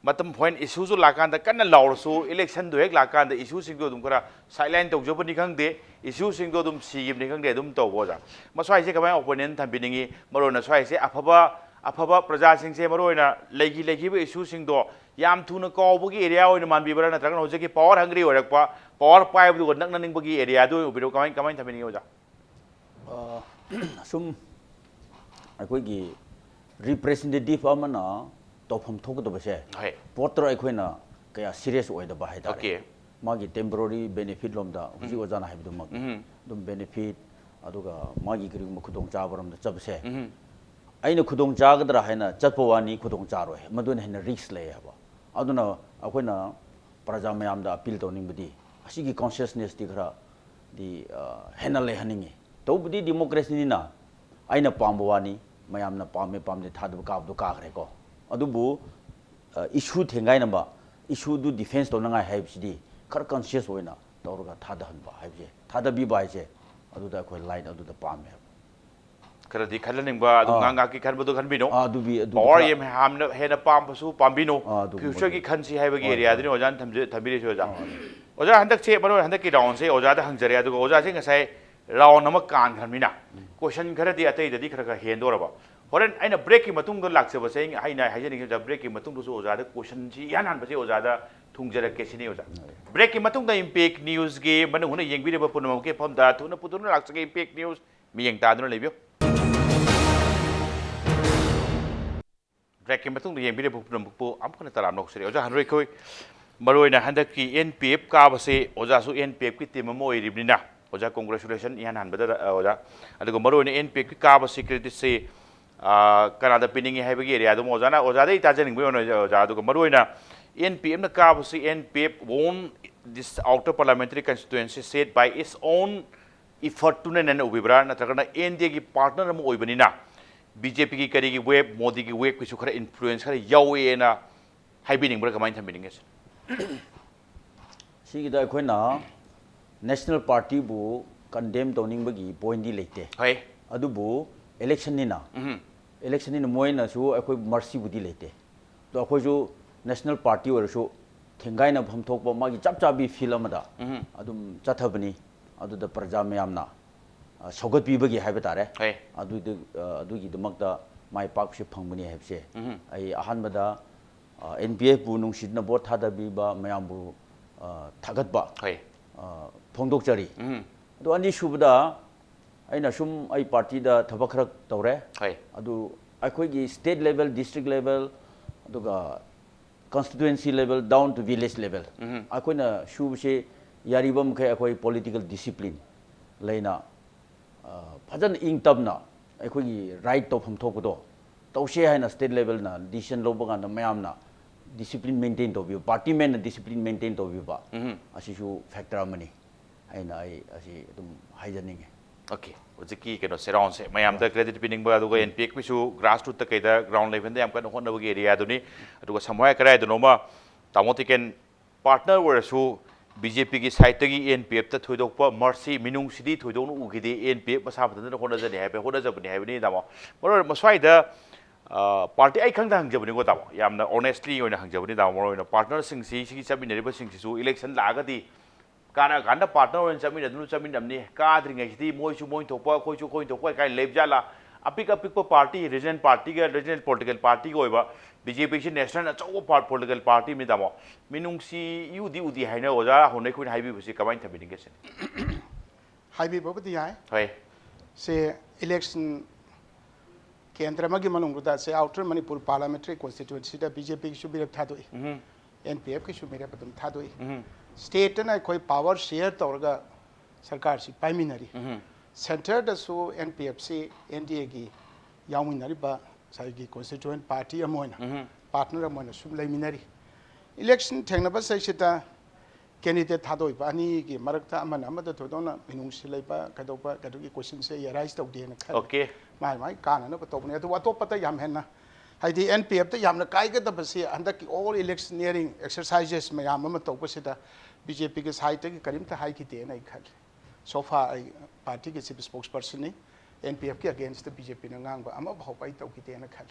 A: मतम पॉइंट इश्यूज लाकान कन्न लाउरसु इलेक्शन दो हेक लाकान इश्यू सिंग दो दुमकरा साइडलाइन तौजबनि खंगदे इश्यू सिंग दो दुम सीगिबनि खंगदे दुम तौबोजा मस्वाइ से कमाय ओपोनेंट थंबिनिंगी मरोना स्वाइ से अफबा प्रजा सिंग से मरोना लेगी इश्यू सिंग दो याम थुना कौबगी एरिया ओइन मानबिबरा नत्रगन होजेकी पावर हंग्री ओरकपा पावर पाइबदु नकननिंगबगी एरिया दो उबिरो कमाय थंबिनिंगी ओजा
D: सुम अखोगी रिप्रेजेंटेटिव अमना तौफम थोकदबसे पोत्र अखोइना कया सीरियस ओइदबा हाइदारे मागी टेम्पररी बेनिफिट लोमदा हुजी ओजाना हाइबदुमक दुम बेनिफिट अदुगा मागी करिगुम खुदोंग चाबरमदा चबसे अइना खुदोंग चागदरा हाइना चतपवानी खुदोंग चारोय मदुन हेना रिस्क ले हबा अदुना अखोइना प्रजा मयामदा अपील तौनिंगबदी असिगी कॉन्शियसनेस दी खरा दी हेना ले हनिंगी तौबदी डेमोक्रेसीनिना अइना पामबवानी मयामना पामदे थादब काबदो काखरेको अदुबु इशू थेंगाइनबा इशू दु डिफेंस तौनंगाय हाइबसिदी खर कॉन्शियस होइना तौरगा थादहनबा हाइबजे थादबीबा हाइजे अदुदा कोइ लाइन अदुदा पामे
A: खरदी खलनिंबा अदु गांगा की खनबदो खनबिनो
D: अदुबी अदु
A: और ये हमने हेना पामबसु पामबिनो फ्यूचर की खनसी हाइबगी एरिया दनि ओजान थंबिरे ओजा ओजा हंदक से मरो हंदक की राउंड से ओजा द हंगजरे अदु ओजा से ngасai राउंड नम कान खनमिना क्वेश्चन खरदी अतै ददी खरगा हेंदोरबा होरेन आइना ब्रेक की मतुंग दो लाक्सेबसे आइना हाइजनिंग जब ब्रेक की मतुंग दो ओजा द क्वेश्चन जी यान हनबसे ओजा द थुंगजरक के सिनी ओजा ब्रेक की मतुंग द इंपैक्ट न्यूज़ के मन हुन येंगबिरेबा पुनम के फमदा थुना पुतुना लाक्सगे इंपैक्ट न्यूज़ मियंग तादुना लेबियो ब्रेक की मतुंग द येंगबिरेबा पुनम पु आमखना तराम नोक्सरे ओजा हनरोय खोय मरोयना हंदक की NPF काबसे ओजा सु NPF की टीम म ओइरिबनिना ओजा कांग्रेचुलेशन यान हनबदा ओजा अदुगो मरोयना NPF की काबसे क्रेडिट से कनादा पिनिंग हाइबगी एरिया दो ओजाना ओजादे ताजनिंग बयो ओजा अदुगो मरोयना NPF ना Kabse NPF won this outer parliamentary constituency set by its own effort to नन उबिब्रा नत्रगना NDA की पार्टनर म ओइबनिना BJP की करी की वेब मोदी की वेब किछु खरा इन्फ्लुएंस खरा यावेना हाइबिनिंग ब्रा कमाइन थंबिनिंग
D: सिगिदा अखोइना नेशनल पार्टी बु कंडेम तौनिंगबगी पॉइंट दी लेते
A: है
D: अदुबु इलेक्शन निना इलेक्शन निना मोइना सु अखोइ मर्सी बुदी लेते तो अखोइजु नेशनल पार्टी ओरसु थेंगाइना भमथोकबा मागी चपचाबी फील अमदा अदुम चथबनी अदुदा प्रजा मयामना सौगत पीबगी हाइबे तारे अदुगी दमकदा माइ पाकसे फंगबनी हाइबसे आई अहानबदा NPF बु नुंसिदना बोट थादबीबा मयामबु थागतबा फोंदोकचरी अदु अनि सुबदा अइना सुम आई पार्टी दा थबक खरक तौरे अदु अखोइगी स्टेट लेवल डिस्ट्रिक्ट लेवल अदुगा constituency level down to village level अखोइना सुबसे यारिबम खे अखोइ पॉलिटिकल डिसिप्लिन लेना फजन इंग तबना अखोइगी राइट तो फमथोकदो तौसे हाइना स्टेट लेवल ना डिसीजन लोबगा ना मयामना डिसिप्लिन मेंटेन तो बियो पार्टी में ना डिसिप्लिन मेंटेन तो बिबा असिसु फैक्टर अमनी आइना आई असि तुम हाइजनिंग
A: ओके ओजिकी केनो सेराउंड से मयाम द क्रेडिट पिनिंग बा दुगा NPF पिसु ग्रास रूट तक दा ग्राउंड लेवल दे हमकन होनबगी एरिया दुनी दुगा समवाय कराय दुनोमा तामोतिकेन पार्टनर वरसु BJP की साइड तगी NPF त थोइदोकपा मर्सी मिनुंग सिदी थोइदोनु उगिदे NPF मसा फतन होनजने हाइबे होनजबनी हाइबनी दामो मरो मस्वाइ द पार्टी आई खंग हंगजबनी गो दामो यामना ऑनेस्टली ओइना हंगजबनी दामो मरो पार्टनर सिंग सी चबिनरिबा सिंग सिसु इलेक्शन लागदी काना काना पार्टनर ओन चमिनमनी काद्रिंगैसिदी मोइसु मोइन थोपा खोइसु खोइन थोपा काइ लेबजाला अपिक पार्टी रीजनल पार्टी का रीजनल पॉलिटिकल पार्टी को BJP से नेशनल अचौ पॉलिटिकल पार्टी में दामो मिनुंगसी युदी उदी हाइना ओजा होनै खोइन हाइबिबसि कमाइन थबिनिंगेसे
B: हाइबिबबदी याय
A: है
B: से इलेक्शन केंद्र में मनुदा से outer Manipur parliamentary constituency BJP की मेरे थादोई NPF की मेरे पदम थादोई स्टेट ना कोई पावर शेयर तौरगा सरकार से पाइमिनरी सेंटर दसु NPF से NDA की यामिनरी बा साइगी कॉन्स्टिट्यूएंट पार्टी अमोना पार्टनर अमोना सुम लेमिनरी इलेक्शन थेंगनबा सैसिता कैंडिडेट थादोई बानी की मरकता अमन अमद थोदोना मिनुंगसी लेबा कदोबा कदोगी क्वेश्चन से राइज तौदेना खा
A: ओके
B: माय माय कानना तौबने अदो अतोपता याम हेना हाइदी NPF ता यामना काइगदबसे हंदकी ऑल इलेक्शनियरिंग एक्सरसाइजेस मयाम अम तौबसिदा BJP के साइड की करीमता हाई की देना खा सोफा पार्टी के चीफ स्पोक्स पर्सन ने NPF के अगेंस्ट BJP ने ngang ba ama bhaupai tau ki te na khal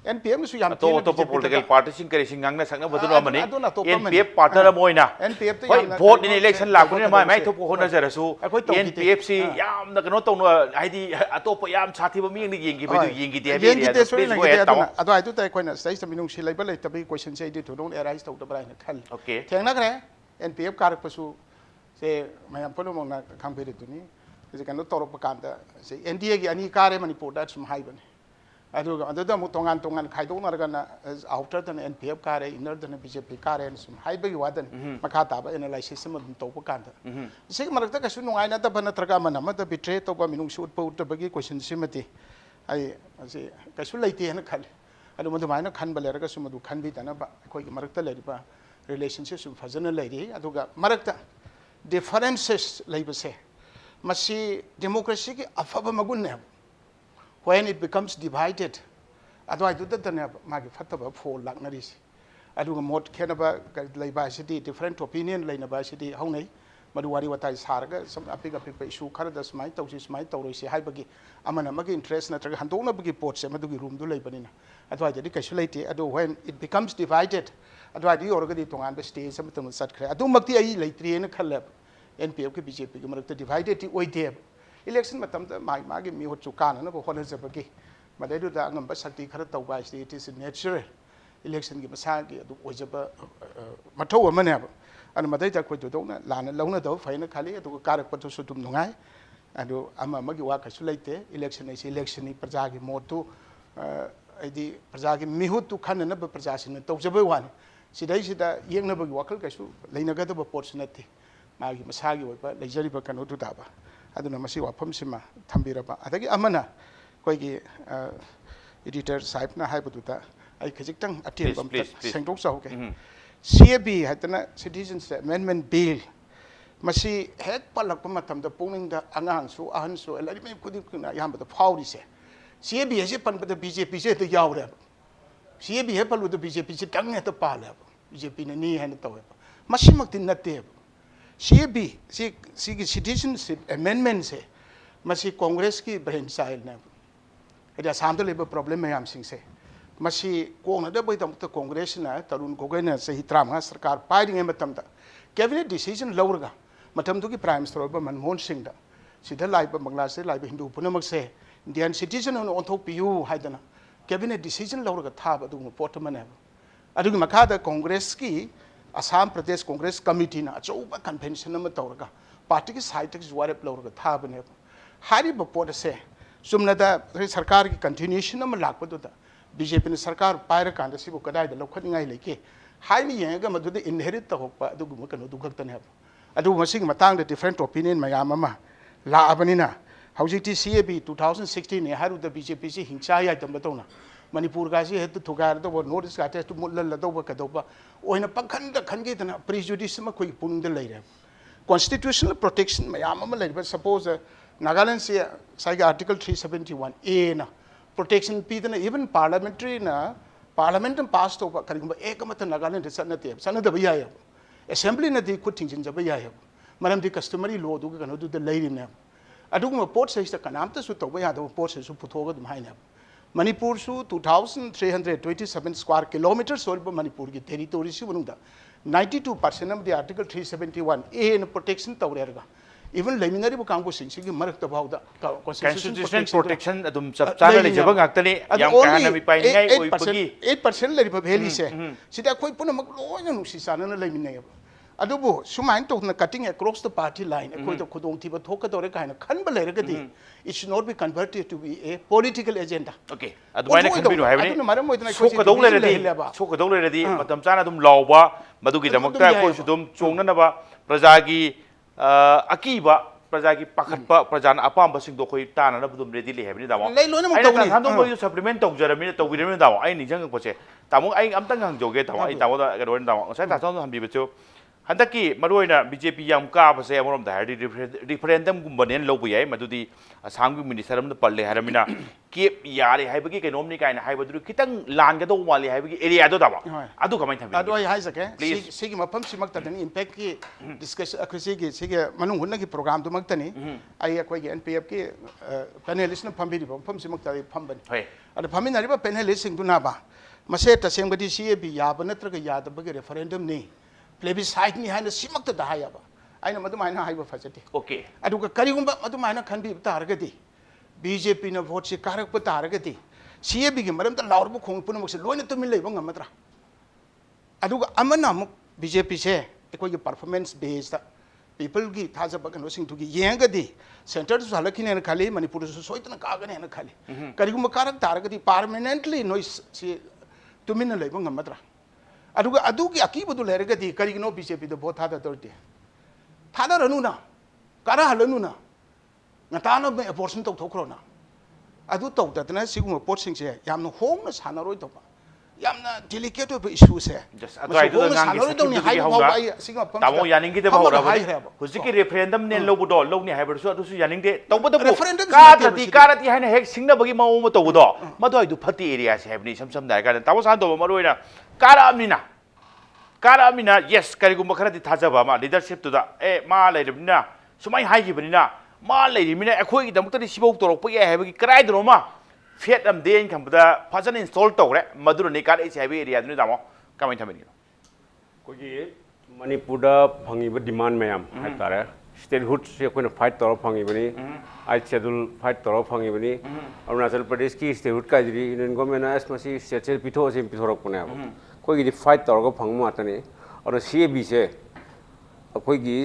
B: NPF su yam
A: to political party sing kari sing ngang na sakna badun amani NPF partner moina
B: NPF to
A: yam vote in election la kun ma mai thop ko na jara su NPF si yam na kano to no haidi atop yam sathi ba mi ni yengi ba yengi te
B: please go ahead ado ai tu tai koina sai saminung si lai ba lai tabi question sai di thudong arise tau da bra na khal
A: okay
B: thengna kare NPF karak pasu se mayam polo mong na khampere tu ni जे कनो तौरप कांदा से NDA की अनी कारे मणिपुर दा सुम हाइबने अदुगा अदुदा मु तोंगान तोंगान खाइदोनरगना outer दन NPF कारे inner दन BJP कारे सुम हाइबगी वादन मखा ताबा एनालाइसिस म तौप कांदा से मरकता कसु नुंगाइना त बन तरगा मन म त बिट्रे तौबा मिनुंग सु उत्प उत्तबगी क्वेश्चन सिमति आई से कसु लैते हन खल अदु मदु माइना खन बलेरगा सुम दु खन बि तना बा कोई मरकता लेरिबा रिलेशनशिप सुम फजन लैरि अदुगा मरकता डिफरेंसेस लैबसे मसी डेमोक्रेसी की अफब मगुन ने when it becomes divided adwai du da ne ma gi fataba fo laknari si adu mod khenaba leiba city different opinion leina ba city haunai madu wari watai sarga sam apik apik issue khar da smai tausi smai tauroi si hai bagi amana magi interest na tra handona bagi pot se madu gi room du leibanina adwai jadi kasu leite adu when it becomes divided adwai di orga di tongan be stage sam tam sat khre adu makti ai leitri ne khalab NPF के BJP के मरकते divided ओइदे election मतम माइ मागे मी होचु कान न होन जबगे मदैदु दा ngamba sakti khara tawba it is natural election की मसा की अदु ओजब मथौ अमने अन मदै ता कोइ दोना लाना लौना दो फाइन खाली अदु कारक पथु सु तुम नुंगाय अदु अमा मगी वा कसु लैते इलेक्शन ऐसे इलेक्शन नि प्रजा की मोटु आइदि प्रजा की मिहुतु खन न प्रजा सिन तौजबे वान सिदै सिदा येंगनबगी वाखल कसु लैनगदब पोर्सनति मागी मसागी ओइबा लेजरिबा कनो दु दाबा अदुना मसी वाफम सिमा थंबिरबा अदगी अमना कोइगी एडिटर साहिब ना हाइबदुता आई खजिक्तंग अटेबम सेंगदोक साउके CAB हतना सिटीजन्स अमेंडमेंट बिल मसी हेक पलक मतम द पोंगिंग द अंगांग सु अहन सु एलरि मे खुदि कुना याम द फाउरी से CAB हे पन द BJP से त यावरे CAB हे पलु द BJP से टंग हे त पाले BJP ने नी हेन तवे मसी मक्ति नते CAB सी की सिटीजनशिप अमेंडमेंट से मसी कांग्रेस की ब्रेन चाइल्ड ने एदा Assam the labour problem ma'am Singh से मसी कोंग द बइदम त कांग्रेस ना तरुण गोगोई ना सही 13 सरकार पाइरिंग मतम द कैबिनेट डिसीजन लौरगा मतम दुगी प्राइम मिनिस्टर ब मनमोहन सिंह द सिदा लाइब बांग्लादेश से लाइब हिंदू पुनमक से Indian citizen on onthokpiyu haidana cabinet decision लौरगा थाब अदु पोट मने अदुगी मखा द कांग्रेस की असम प्रदेश कांग्रेस कमिटी ना अचौबा कन्वेंशन में तौरगा पार्टी की साइड तक जुवारे लौरगा थाबने हारी बपोट से सुमनदा सरकार की कंटिन्यूएशन में लापदुदा BJP ने सरकार पायर कांद सिबो कदाय द लखनिंगाई लेके हाइनी येगा मदुद इनहेरिट तहोपा अदुगु कनो दुगक्तने अदु मसिग मतांग द डिफरेंट ओपिनियन मयाम अमा लाबनिना हौजिति CAB 2016 ने हारु द BJP से हिंसा या दमतोना मणिपुर का से हेतु थुगार तो नॉर्थ ईस्ट का टेस्ट मुल्ल दौब कदौबा ओइना पखन द खनगे तना प्रेजुडिस म कोई पुनुंग द लैरे कॉन्स्टिट्यूशनल प्रोटेक्शन मयाम अमा लैबा सपोज नागालैंड से साइग आर्टिकल 371 ए ना प्रोटेक्शन पीदना इवन पार्लियामेंट्री ना पार्लियामेंट पास तो करिगुम एक मत नागालैंड सनते सनदब याय असेंबली नदी खुथिंजिन जब याय मरम दि कस्टमरी लॉ दु कनो दु द लैरिने अदुगुम पोर्ट से कनामत सु तब यादव पोर्ट से सु पुथोग दम हाइने मणिपुर सु 2327 स्क्वायर किलोमीटर सोल्ब मणिपुर की टेरिटोरी सु बनुदा 92% of the article 371 a in protection tawrerga even liminary bu kangbu sing sigi marak tabaw da
A: constitutional protection adum chap chana le jabang aktani yam kahana mi pai ngai oi pagi
B: 8% le ba bheli se sida koi puna mak loina nu si sana na liminay अदुबो सुमाइन तोना cutting across the party line अखोय तो खुदोंग थिबा थोकदोरे कायना खनबा लेरगदी it should not be converted to be a political agenda
A: okay अदुमाइना खनबिनु हाइबनी सोकदौ लेरदी मतम चाना दुम लावबा मदुगी दमकता अखोय सुदुम चोंगननबा प्रजा की अकीबा प्रजा की पाखटपा प्रजा अपाम बसिंग दो खोई ताना दुम रेडी ले हाइबनी दामो
B: ले लोना मक तौनी
A: थादों बयो सप्लीमेंट तौजरमी तौबिरमी दामो आई निजंग पछे तामो आई अमतंग हंगजोगे तामो आई तामो दा गरोन दामो ngsai थादों हंबिबचो हंदकी मरोइना बीजेपी याम काबसे अमरोम दा हाइडी रिफरेंडम गुम्बनेन लौब याय मदुदी असम की मिनिस्टर अमन पल्ले हरमिना केप यारे हाइबगी कैनोमनी कायना हाइबदु खितंग लानगदो वाले हाइबगी एरिया दो दाबा अदु कमाय थाबि
B: अदु आई हाइ सके सिगी मफम सिमक तदनी इंपैक्ट की डिस्कस अखसी की सिगे मनु हुन्न की प्रोग्राम दुमक तनी आई अखोय एनपीएफ की पैनलिस्ट न फंबि मफम सिमक तदि फंबन होय अदु फंबिनरिबा पैनलिस्ट सिंग दुनाबा मसे तसेंगबदी सीएबी याब नत्रग यादबगे रेफरेंडम नि प्लेबिसाइट नि हाइन सिमक त हायाबा आइना मदुमाइना हाइबा फजति ओके अदुगा करिगुंबा मदुमाइना खनबि तारगदी बीजेपी न वोट से कारक तारगदी सीएबी की मरम त लाउरबो खोंग पुनमक से लोइना तुमिन लेबो ngमद्रा अदुगा अमना अमुक बीजेपी से एकोई परफॉर्मेंस बेस्ड पीपल की थाजब कनो सिंग तुगी येंगदी सेंटर सु हलकिने न खाली मणिपुर सु सोइतना कागने न खाली करिगुंबा कारक तारगदी परमानेंटली नोइस से तुमिन लेबो ngमद्रा अदुगा अदुगी अकीबदु लेरगदी करिगनो बीजेपी द भोट थादा तोरते थादा रनुना कारा हलनुना ngataना एबॉर्शन तो थोखरोना अदु तौदतना सिगुम पोटसिंग से यामनो होंगना सानरोय तोबा यामना डेलिकेट ऑफ इशू से
A: जस्ट अदवाइदु गांगी तोनी हाइ हौबा तामो यानिंगी दे बहोरा हुजिकी रेफरेंडम ने लोबुदो लोगनी हाइबरसु अदुसु यानिंगदे तौबदबु कारती हाइना हेक सिंगनबगी मावो तौबदो मदोइदु फति एरिया से हाइबनी सम दाय का तामो सान दो मरोइना कारअमिना यस करिगुम खरदी थाजबा मा लीडरशिप तुदा ए मा लेरबिना सुमाइ हाइगिबनिना मा लेरिमिना अखोई दमक्तदि सिबौ तोरक पय हाइबगी कराइदनो मा फेट अम देन खंबदा फजन इंस्टॉल तौरे मदुरनि कार एच हाइबे एरिया दुनि दामो कमाइ थमिनि
C: कोगी मणिपुरदा फंगिबा डिमांड मयाम हाइतारे स्टेटहुड से कोइन फाइट तौर फंगिबनि आई शेड्यूल फाइट तौर फंगिबनि अरुणाचल प्रदेश की स्टेटहुड काजिरि यूनियन गवर्नमेंट एसमसी स्टेट से पिथो से पिथोरकपने कोगी फाइट तौर फंग मातने और सीएबी से अखोगी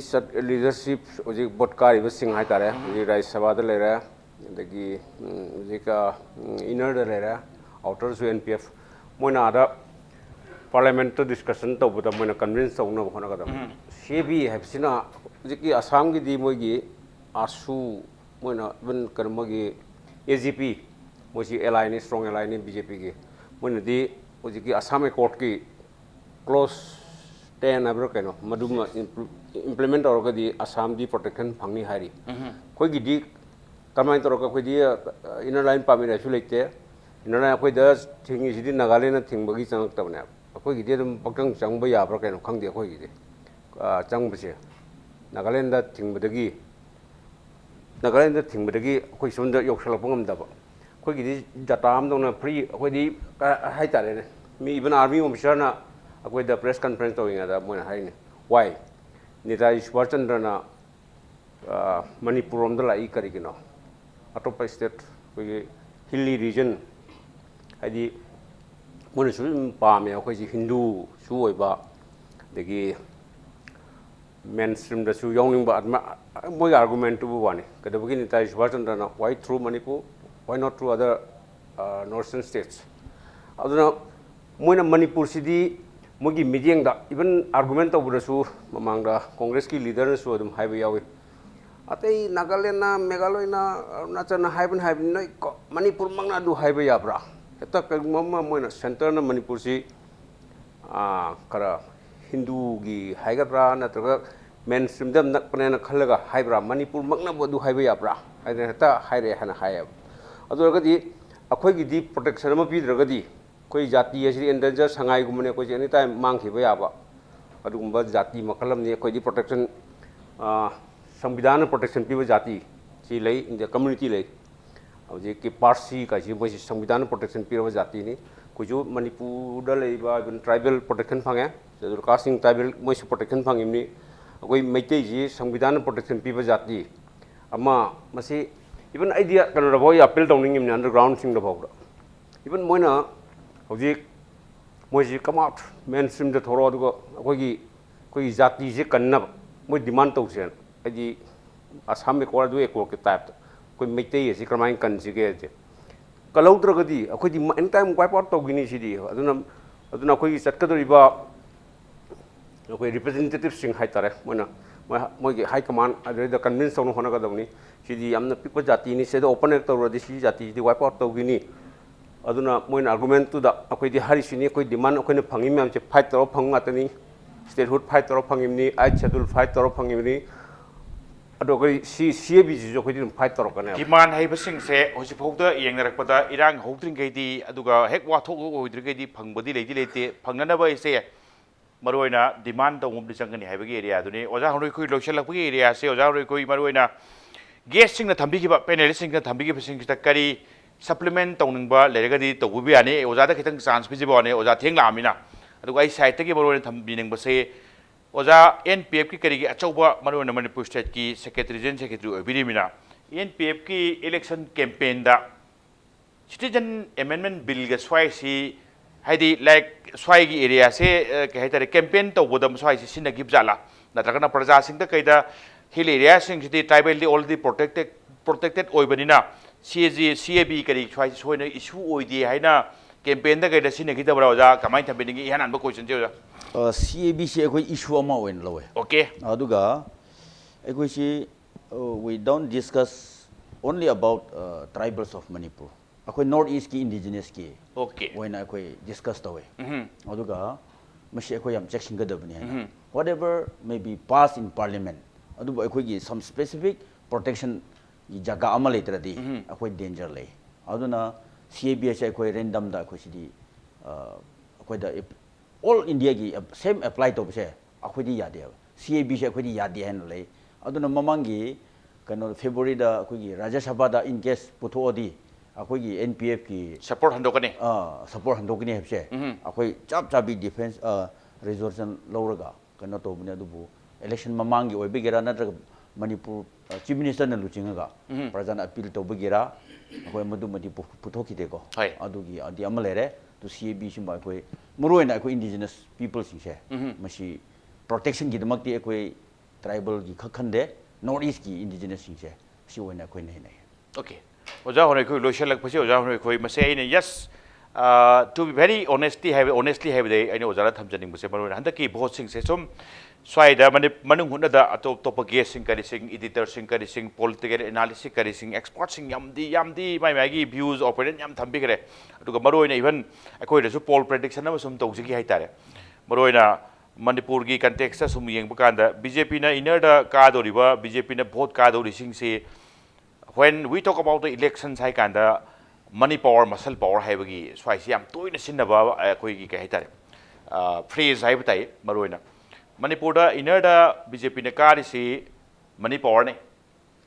C: लीडरशिप हजिक बोटकारिब सिंग हाइतारे राज्य सभा लेरे दगी जिका इनर लेरे आउटर सु एनपीएफ मोइना आदा पार्लियामेंट डिस्कशन तौबदा मोइना कन्विंस तौना होनागदम सीएबी हैबसिना जिकी असम की दी मोगी आसु मोइना इवन कर्मगी एजीपी मोसी एलाइनी स्ट्रांग एलाइनी बीजेपी की मोइना दी जिकी असम कोर्ट की क्लोज 10 अब्रो कनो मदुम इम्प्लीमेंट औरगदी असम दी प्रोटेक्शन फंगनी हारी कोई गिदी कमाइन तौरका कोई दी इनर लाइन पामिना सु लेते इनर लाइन कोई द थिंगी सिदी नागालैंड थिंगबगी चंगतबने कोई गिदी दम पक्कंग चंगबा याब्रो कनो खंगदे कोई गिदी चंगबसे नागालैंड थिंगबदगी कोई सोंद योक्सलप ngमदबा कोई गिदी डाटा आमदोना फ्री कोई दी हाइतारे मी इवन आर्मी ऑफिसर ना अकोई द प्रेस कॉन्फ्रेंस तोइंगा दा मोना हाइने वाई नेताजी सुभाष चंद्र ना मणिपुर रोम द लाई करिगिनो अटोप स्टेट कोई हिली रीजन हाइदी मोना सु पामे अकोई जी हिंदू सु ओइबा दगी मेनस्ट्रीम द सु योंगिंबा मोय आर्गुमेंट टू वानी कदबगी नेताजी सुभाष चंद्र ना why through Manipur why not through other northern states अदुना मोइना मणिपुर सिदी मोगी मिडियंग इवन आर्गुमेंट तौबरसु ममांगदा कांग्रेस की लीडर सु अदुम हाइबे यावे अतै नागालैंड ना मेघालय ना अरुणाचल ना हाइबन नै मणिपुर मंगना दु हाइबे याब्रा एता कगमम मोइना सेंटर ना मणिपुर सि खरा हिंदू की हाइगब्रा नत्रगा मेन स्ट्रीम दम नकपनेना खलगा हाइब्रा मणिपुर मंगना बदु हाइबे याब्रा हाइदे हता हाइरे हना हायब अदुरगदी अखोइगिदी प्रोटेक्शन अमा पीद्रगदी कोई जाति असि एंडेंजर संगाईगुमने कोई एनी टाइम मांगखिबा याबा अदुगुंबा जाति मखलमने कोई प्रोटेक्शन संविधान प्रोटेक्शन पीबा जाति सी लई इन कम्युनिटी लई जे कि पार्सी का मोई संविधान प्रोटेक्शन पीबा जाति नि कोई मणिपुर लेबा tribal protection fungi जदुर casting tribal मोई प्रोटेक्शन फंगिमनि कोई मैतै जी संविधान प्रोटेक्शन पीबा जाति अमा मसी इवन आइडिया कनो बो अपील तौनिंगिमनि अंडरग्राउंड सिंग दबावरा इवन मोइना हौजिक मोइजी कम आउट मेन स्ट्रीम द थोरो अदुगो अखोगी कोई जाति से कन्ना मोई डिमांड तौसे अजी आसाम में कोर दु एको के टाइप कोई मैते से क्रमाइन कन सिगे जे कलौद्रगदी अखोदी एनी टाइम वाइप आउट तौगिनी सिदी अदुना अखोई चटकदरिबा अखोई रिप्रेजेंटेटिव सिंह हाइतारे मोना मोई हाई कमांड अदुदा कन्विंस तौन होनागदौनी सिदी यामना पिक जाति नि सेदो ओपन एक तौरदी सि जाति दि वाइप आउट तौगिनी अदुना मोइन आर्गुमेंट तुदा अखोदी हारिसिनी कोई डिमांड अखोने फंगी मैम से फाइट तौर फंगातनी स्टेटहुड फाइट तौर फंगिमनी आइट शेड्यूल फाइट तौर फंगिमनी अदो कोई सीएबी जो कोई दिन फाइट तौर कने
A: डिमांड है बसिंग से होसि फौदा येंगरकपदा इरांग हौद्रिंगैदी अदुगा हेक वाथोक होइद्रिगैदी फंगबदी लेदि लेते फंगनबा इसे मरोइना डिमांड तौमदि चंगनी हाइबगी एरिया दुनी ओजा हनुइ कोई लोक्सलकबगी एरिया से ओजा हनुइ कोई मरोइना गेस्ट सिंग थंबिगिबा पैनलिस्ट सिंग थंबिगिबा सिंग करी सप्लीमेंट तौनिंगबा लेरगदी तौबुबि यानी ओजा द खितंग चांस पिजिबोने ओजा थेंग लामिना अदुगा आई साइड तगी मरोइना थंबिनिंगबसे ओजा एनपीएफ की करी अचौबा मरोइना मणिपुर स्टेट की सेक्रेटरी जनरल सेक्रेटरी ओबिरिमिना एनपीएफ की इलेक्शन कैंपेन दा सिटीजन अमेंडमेंट बिल ग स्वाइसी हाइदी लाइक स्वाइगी एरिया से कहे तारे कैंपेन तौबदम स्वाइसी सिनगिब जाला नत्रगना प्रजा सिंग द कइदा हिल एरिया सिंग सिटी ट्राइबल ऑलरेडी प्रोटेक्टेड ओइबनिना सीएबी करी स्वाइसी सोइना इशू ओइदी हाइना कैंपेन द कइदा सिनगिदबरा ओजा कमाइ थबिनिंग इहान अनबो क्वेश्चन जे ओजा
D: CAB से कोई इशू अमा होइन लवे
A: ओके
D: अदुगा कोई से we don't discuss only about tribals of Manipur अखोई नॉर्थ ईस्ट की इंडिजिनस की
A: ओके
D: वैना अखोई डिस्कस तवे अदुगा मसे अखोई हम चेकिंग गदबनी है whatever may be passed in parliament अदुबो अखोई की some specific protection की जगह अमा लेतरदी अखोई डेंजर ले अदुना CAB से अखोई रैंडम दा अखोई सिदी अखोई दा ऑल इंडिया की सेम अप्लाई तो से अखोई यादे CAB से अखोई यादे है न ले अदुना ममांगी कनो फेब्रुवरी दा अखोई राज्य सभा दा इन केस पुथोदी अखोई NPF की
A: सपोर्ट हंदोकने
D: सपोर्ट हंदोकने हेबसे अखोई चाप चाबी डिफेंस रिजोल्यूशन लौरगा कनो तोबने अदुबु इलेक्शन ममांगी ओइबेगेरा नत्र मणिपुर चीफ मिनिस्टर न लुचिंगा प्रजान अपील तोबेगेरा अखोई मदुमदि पुथोखिदेको अदुगी अदि अमलेरे तो CAB सिम अखोई मुरोइना अखोई इंडिजिनस पीपल सिंसे मसी प्रोटेक्शन की दमकती अखोई ट्राइबल की खखंदे नॉर्थ ईस्ट की इंडिजिनस सिंसे सी ओइना अखोई नहीं
A: ओके ओजा होने कोई लोशल लग पसे ओजा होने कोई मसे आइने yes to be very honestly have they आइने ओजा थमजनिंग बसे मरो हंद की बहुत सिंग से सुम स्वाइदा मने मनुंग हुन दा अतोप तोप गेस सिंग करी सिंग एडिटर सिंग करी सिंग पॉलिटिकल एनालिसिस करी सिंग एक्सपर्ट सिंग यामदी माय मागी व्यूज ओपिनियन याम थंबी करे अदुगा मरोइना इवन अखोइ दसु पोल प्रेडिक्शन अमा सुम तौजिगी हाइतारे मरोइना मणिपुर की कंटेक्स्ट सुम येंग बकांदा बीजेपी ना इनर दा कादोरिबा बीजेपी ना बहुत कादोरि सिंग से when we talk about the elections hai kanda money power muscle power haibagi swaisi am toina sinnaba koi gi kai tare phrase hai batai maroina manipur da inner da BJP na kari si money power ne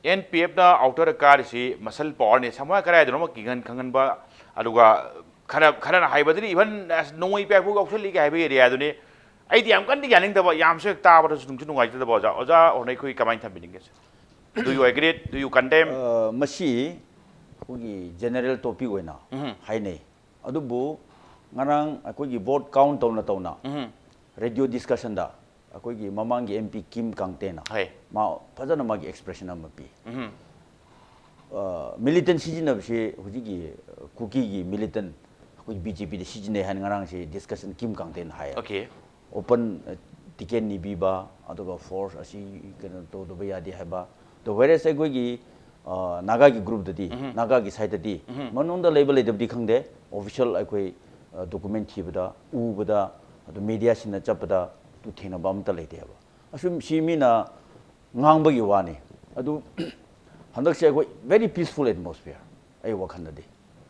A: NPF na outer da kari si muscle power ne samwa karai do ma kingan khangan ba aduga khara na haibadri even noi pe bu gausali ga haibagi area do ne ai di am kan di yaning da ba yam se ta ba sung chung ngai da ba ja oja onai koi kamai tham bining ge Do you agree? Do you condemn?
D: मसी कोई general topic होना है नहीं अदुबु ngarang अकोगी vote count तौना radio discussion दा अकोगी ममांगी MP किम कांगतेना मा फजना मागी एक्सप्रेशन अमा पी मिलिटेंट सिजन से हुजिगी कुकी की मिलिटेंट अकोगी BJP दे सिजन है ngarang से डिस्कशन किम कांगतेन है
A: ओके
D: ओपन टिकेट निबीबा अदुगा फोर्स असी कनो तो दो यादे हैबा तो वेरे से कोई की नागा की ग्रुप ददी नागा की साइड ददी मनों दा लेबल दबदी खंगदे ऑफिशियल कोई डॉक्यूमेंट थीबदा उबदा तो मीडिया सिन चपदा तो थेना बम त लेते हबा असुम सीमीना ngang वाने अदु हंदक से कोई वेरी पीसफुल एटमॉस्फेयर आई वखन ददी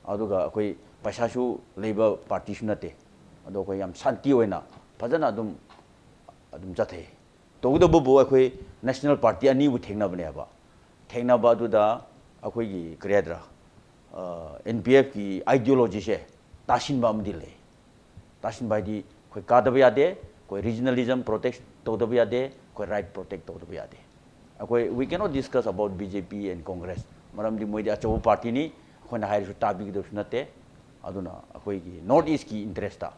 D: अदुगा कोई पैसासु लेबा पार्टी सुनते अदो कोई याम शांति होइना फजना अदुम जाथे तौदबो अखोई नेशनल पार्टी अनी बु थेंगनाबा दुदा अखोई की क्रियाद्रा NPF की आइडियोलॉजी से ताशिनबा अमदि ले ताशिनबा दी कोई कादब यादे कोई रीजनलिज्म प्रोटेक्ट तौदब यादे कोई राइट प्रोटेक्ट तौदब यादे अखोई we can not discuss about BJP and Congress मरमदि मोइदि अचौ पार्टी नि अखोना हाइरसु ताबि दसु नते अदुना अखोई की नॉर्थ ईस्ट की इंटरेस्ट ता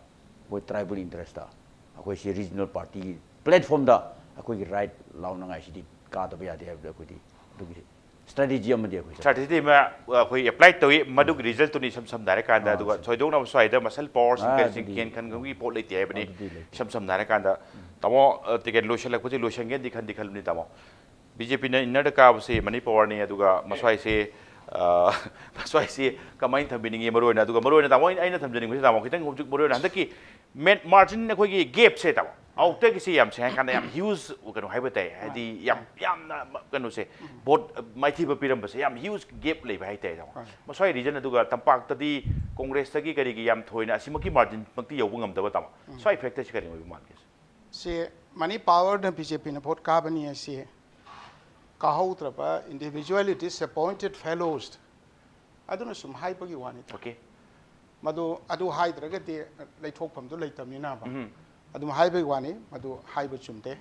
D: कोई ट्राइबल इंटरेस्ट ता अखोई से रीजनल पार्टी प्लेटफॉर्म दा अखोई राइट लाउनंगाई सिदी कादब यादे है अखोई दुगी strategy amadi akhoi
A: strategy ma khoi apply toi maduk result tuni sam dare kan da duga soidong na soida muscle power sing ken kan gi pot lei te bani sam dare kan da tamo ticket lotion la khoji lotion gen dikhan ni tamo BJP na inner da ka se manipur ni aduga maswai se kamai thambini ngi maroi na aduga maroi na tamo aina thamjani ngi tamo kitang hojik maroi na handaki margin na khoi gi gap se tamo outer ki se yam se kan da yam huge kanu haiba tai hadi yam na kanu se bot mai thi ba piram ba se yam huge gap lei ba hai tai tamo maswai region aduga tampak ta di congress ta gi kari gi yam thoina asimaki margin pakti yobu ngam da ba tamo swai factor se kari oi man ke
B: se mani power da BJP na vote ka bani se kahautrapa individually disappointed fellows aduna sum hai pagi wani
A: okay
B: adu hai draga de leithok pham du leitamni na ba adu hai pagi wani adu hai ba chumte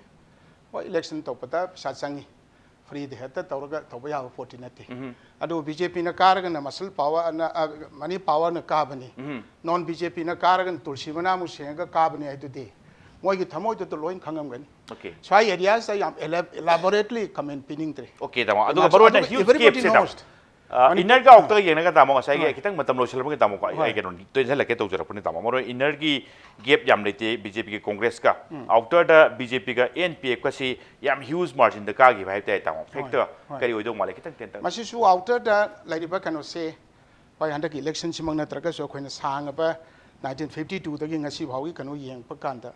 B: wa election to pata sa changi free de hata tawraga thoba ya 40 adu BJP na karaga na muscle power na mani power na ka bani non BJP na karaga tulsi mana mu senga ka bani ai du de moi ki thamoi to loin khangam gani
A: okay
B: swai areas sa yam elaborately comment pinning tre
A: okay tamo adu baro na huge gap se tamo inner ga octa yeng na ga tamo sai ge kitang matam lo sel ba tamo ko ai ge non to jela ke to jara puni tamo moro inner gi gap yam lete BJP ki congress ka outer da BJP ka NPF ka si yam huge margin da ka gi bai tai tamo factor kari oi do male kitang ten ta
B: masi su outer da lai ba kano se pai handa ki election simang na traga so khoina sang ba 1952 da gi ngasi bhawi kano yeng pa kan da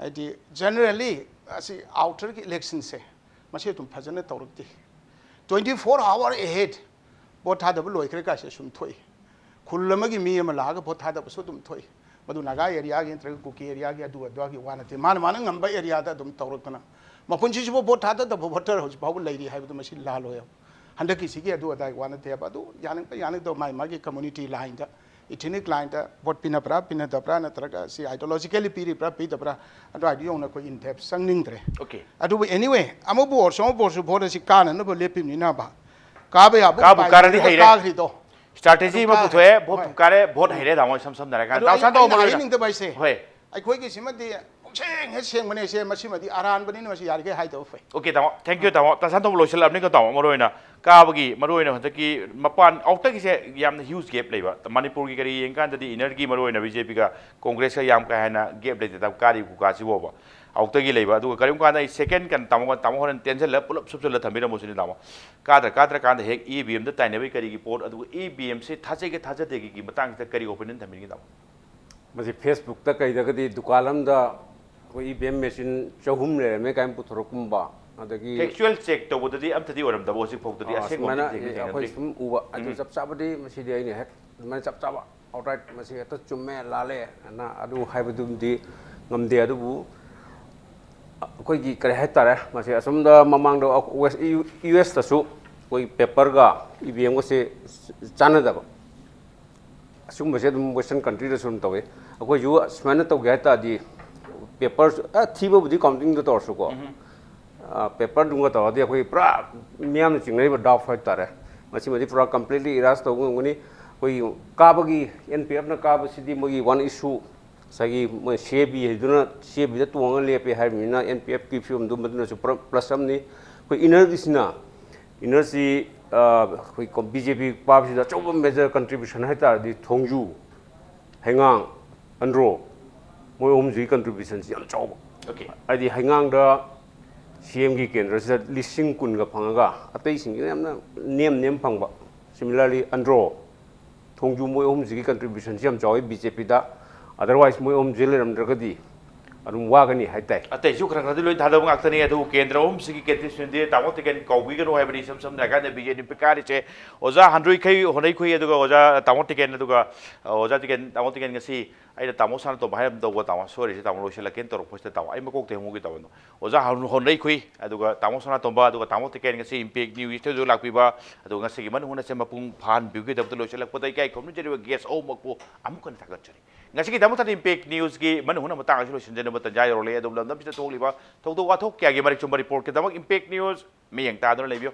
B: adi generally asi outer ki election se masi tum phajana tawrukti 24 hour ahead bot ha da loi kre ka se sum thoi khulama gi mi ma la ga bot ha da so tum thoi madu naga area gi entre kuki area gi adu adwa gi wana te man man ngam ba area da dum tawrukna ma punchi ji bot ha da voter ho ba lai ri ha bu masi la lo ya handa ki si gi adu adai wana te ba du yaning do mai ma gi community line da ethnic line da bot pina da pra na traga si ideologically piri pra pi da pra adu idea na ko in depth sangning tre
A: okay
B: adu anyway amu bo so bo su bo si kana no bo lepim ni na ba ka ba ya
A: ka bu karani hai
B: ka ri do
A: strategy ma puthoe bot kare bot haire damo sam dare kan ta sa do mo
B: ning da bai se
A: hoi
B: ai khoi gi sima di cheng he cheng mane se masi ma di aran bani ma si yar ge hai do fai
A: okay tamo thank you tamo ta san to lo sel apni ko tamo moro na ka bagi maro na hanta ki mapan outer ki se yam huge gap leiba manipur ki kari yeng kan da di inner ki maro na BJP ka congress ka yam ka hana gap le ta kari ku ka si bo ba outer ki leiba du karim kan ai second kan tamo horan tension la pulap sub la thamira mo sini tamo kadra kan da hek EVM da tainai kari ki port adu EVM se thaje de ki matang ta kari opinion thamini ki tamo
C: masi Facebook ta kai da gadi dukalam da ko EVM machine chahum le me kaim puthorokum ba adagi
A: actual check to bodadi am thadi oram da bo sik phok tadi asek
C: mana akhoi sum uba adu chap chap di masi dei ne hek man chap chap outright masi ta chumme lale na adu haibadum di ngamde adu bu akhoi gi kare hai tare masi asum da mamang do US ta su koi paper ga EVM ko se chana da ba asum masi dum western country da sun tawe akhoi ju smana to ga ta di paper thiba budi counting do tor su ko paper dunga to adi koi pra miam chingai ba dog fight tare masi madi pura completely erase to ngoni koi kabagi NPF na kab sidi mogi one issue sagi mo shebi heduna shebi da tuang le pe har mina NPF ki film dum maduna su plus am ni koi inner si koi BJP pab si da chob major contribution hai ta di thongju hengang andro moi omji contribution si am chob
A: okay
C: adi hengang da CM ki kendra sa lising kun ga phangaga atai sing yamna nem phangba similarly andro thongju moi omji ki contribution si am choi BJP da otherwise moi omji le ram dragadi arum wa gani hai tai
A: atai ju khara khara loi thada ngak tani adu kendra sigi contribution de tamo tiken kaubi ga no hai bani sam na ga de BJP pikari che oja handroi khai honai khoi adu ga oja tamo tiken adu ga oja tiken tamo tiken ngasi ai da tamo san to bahai am do ga tamo sorry se tamo lo sela ken tor post tamo ai ma kok te mu gi tamo oja honai khoi adu ga tamo sana to ba adu ga tamo tiken ngasi impact new iste jo lakpi ba adu ngasi gi man huna se mapung phan bi gi da lo sela potai kai kom ni jeri gas o makpo am kon tagat chari ngasi gi tamo tan impact news gi man huna mata ga lo sinjena mata jai ro le adu lam da bi to li ba thok do wa thok kya gi mari chum report ke tamo impact news me yang ta do le bio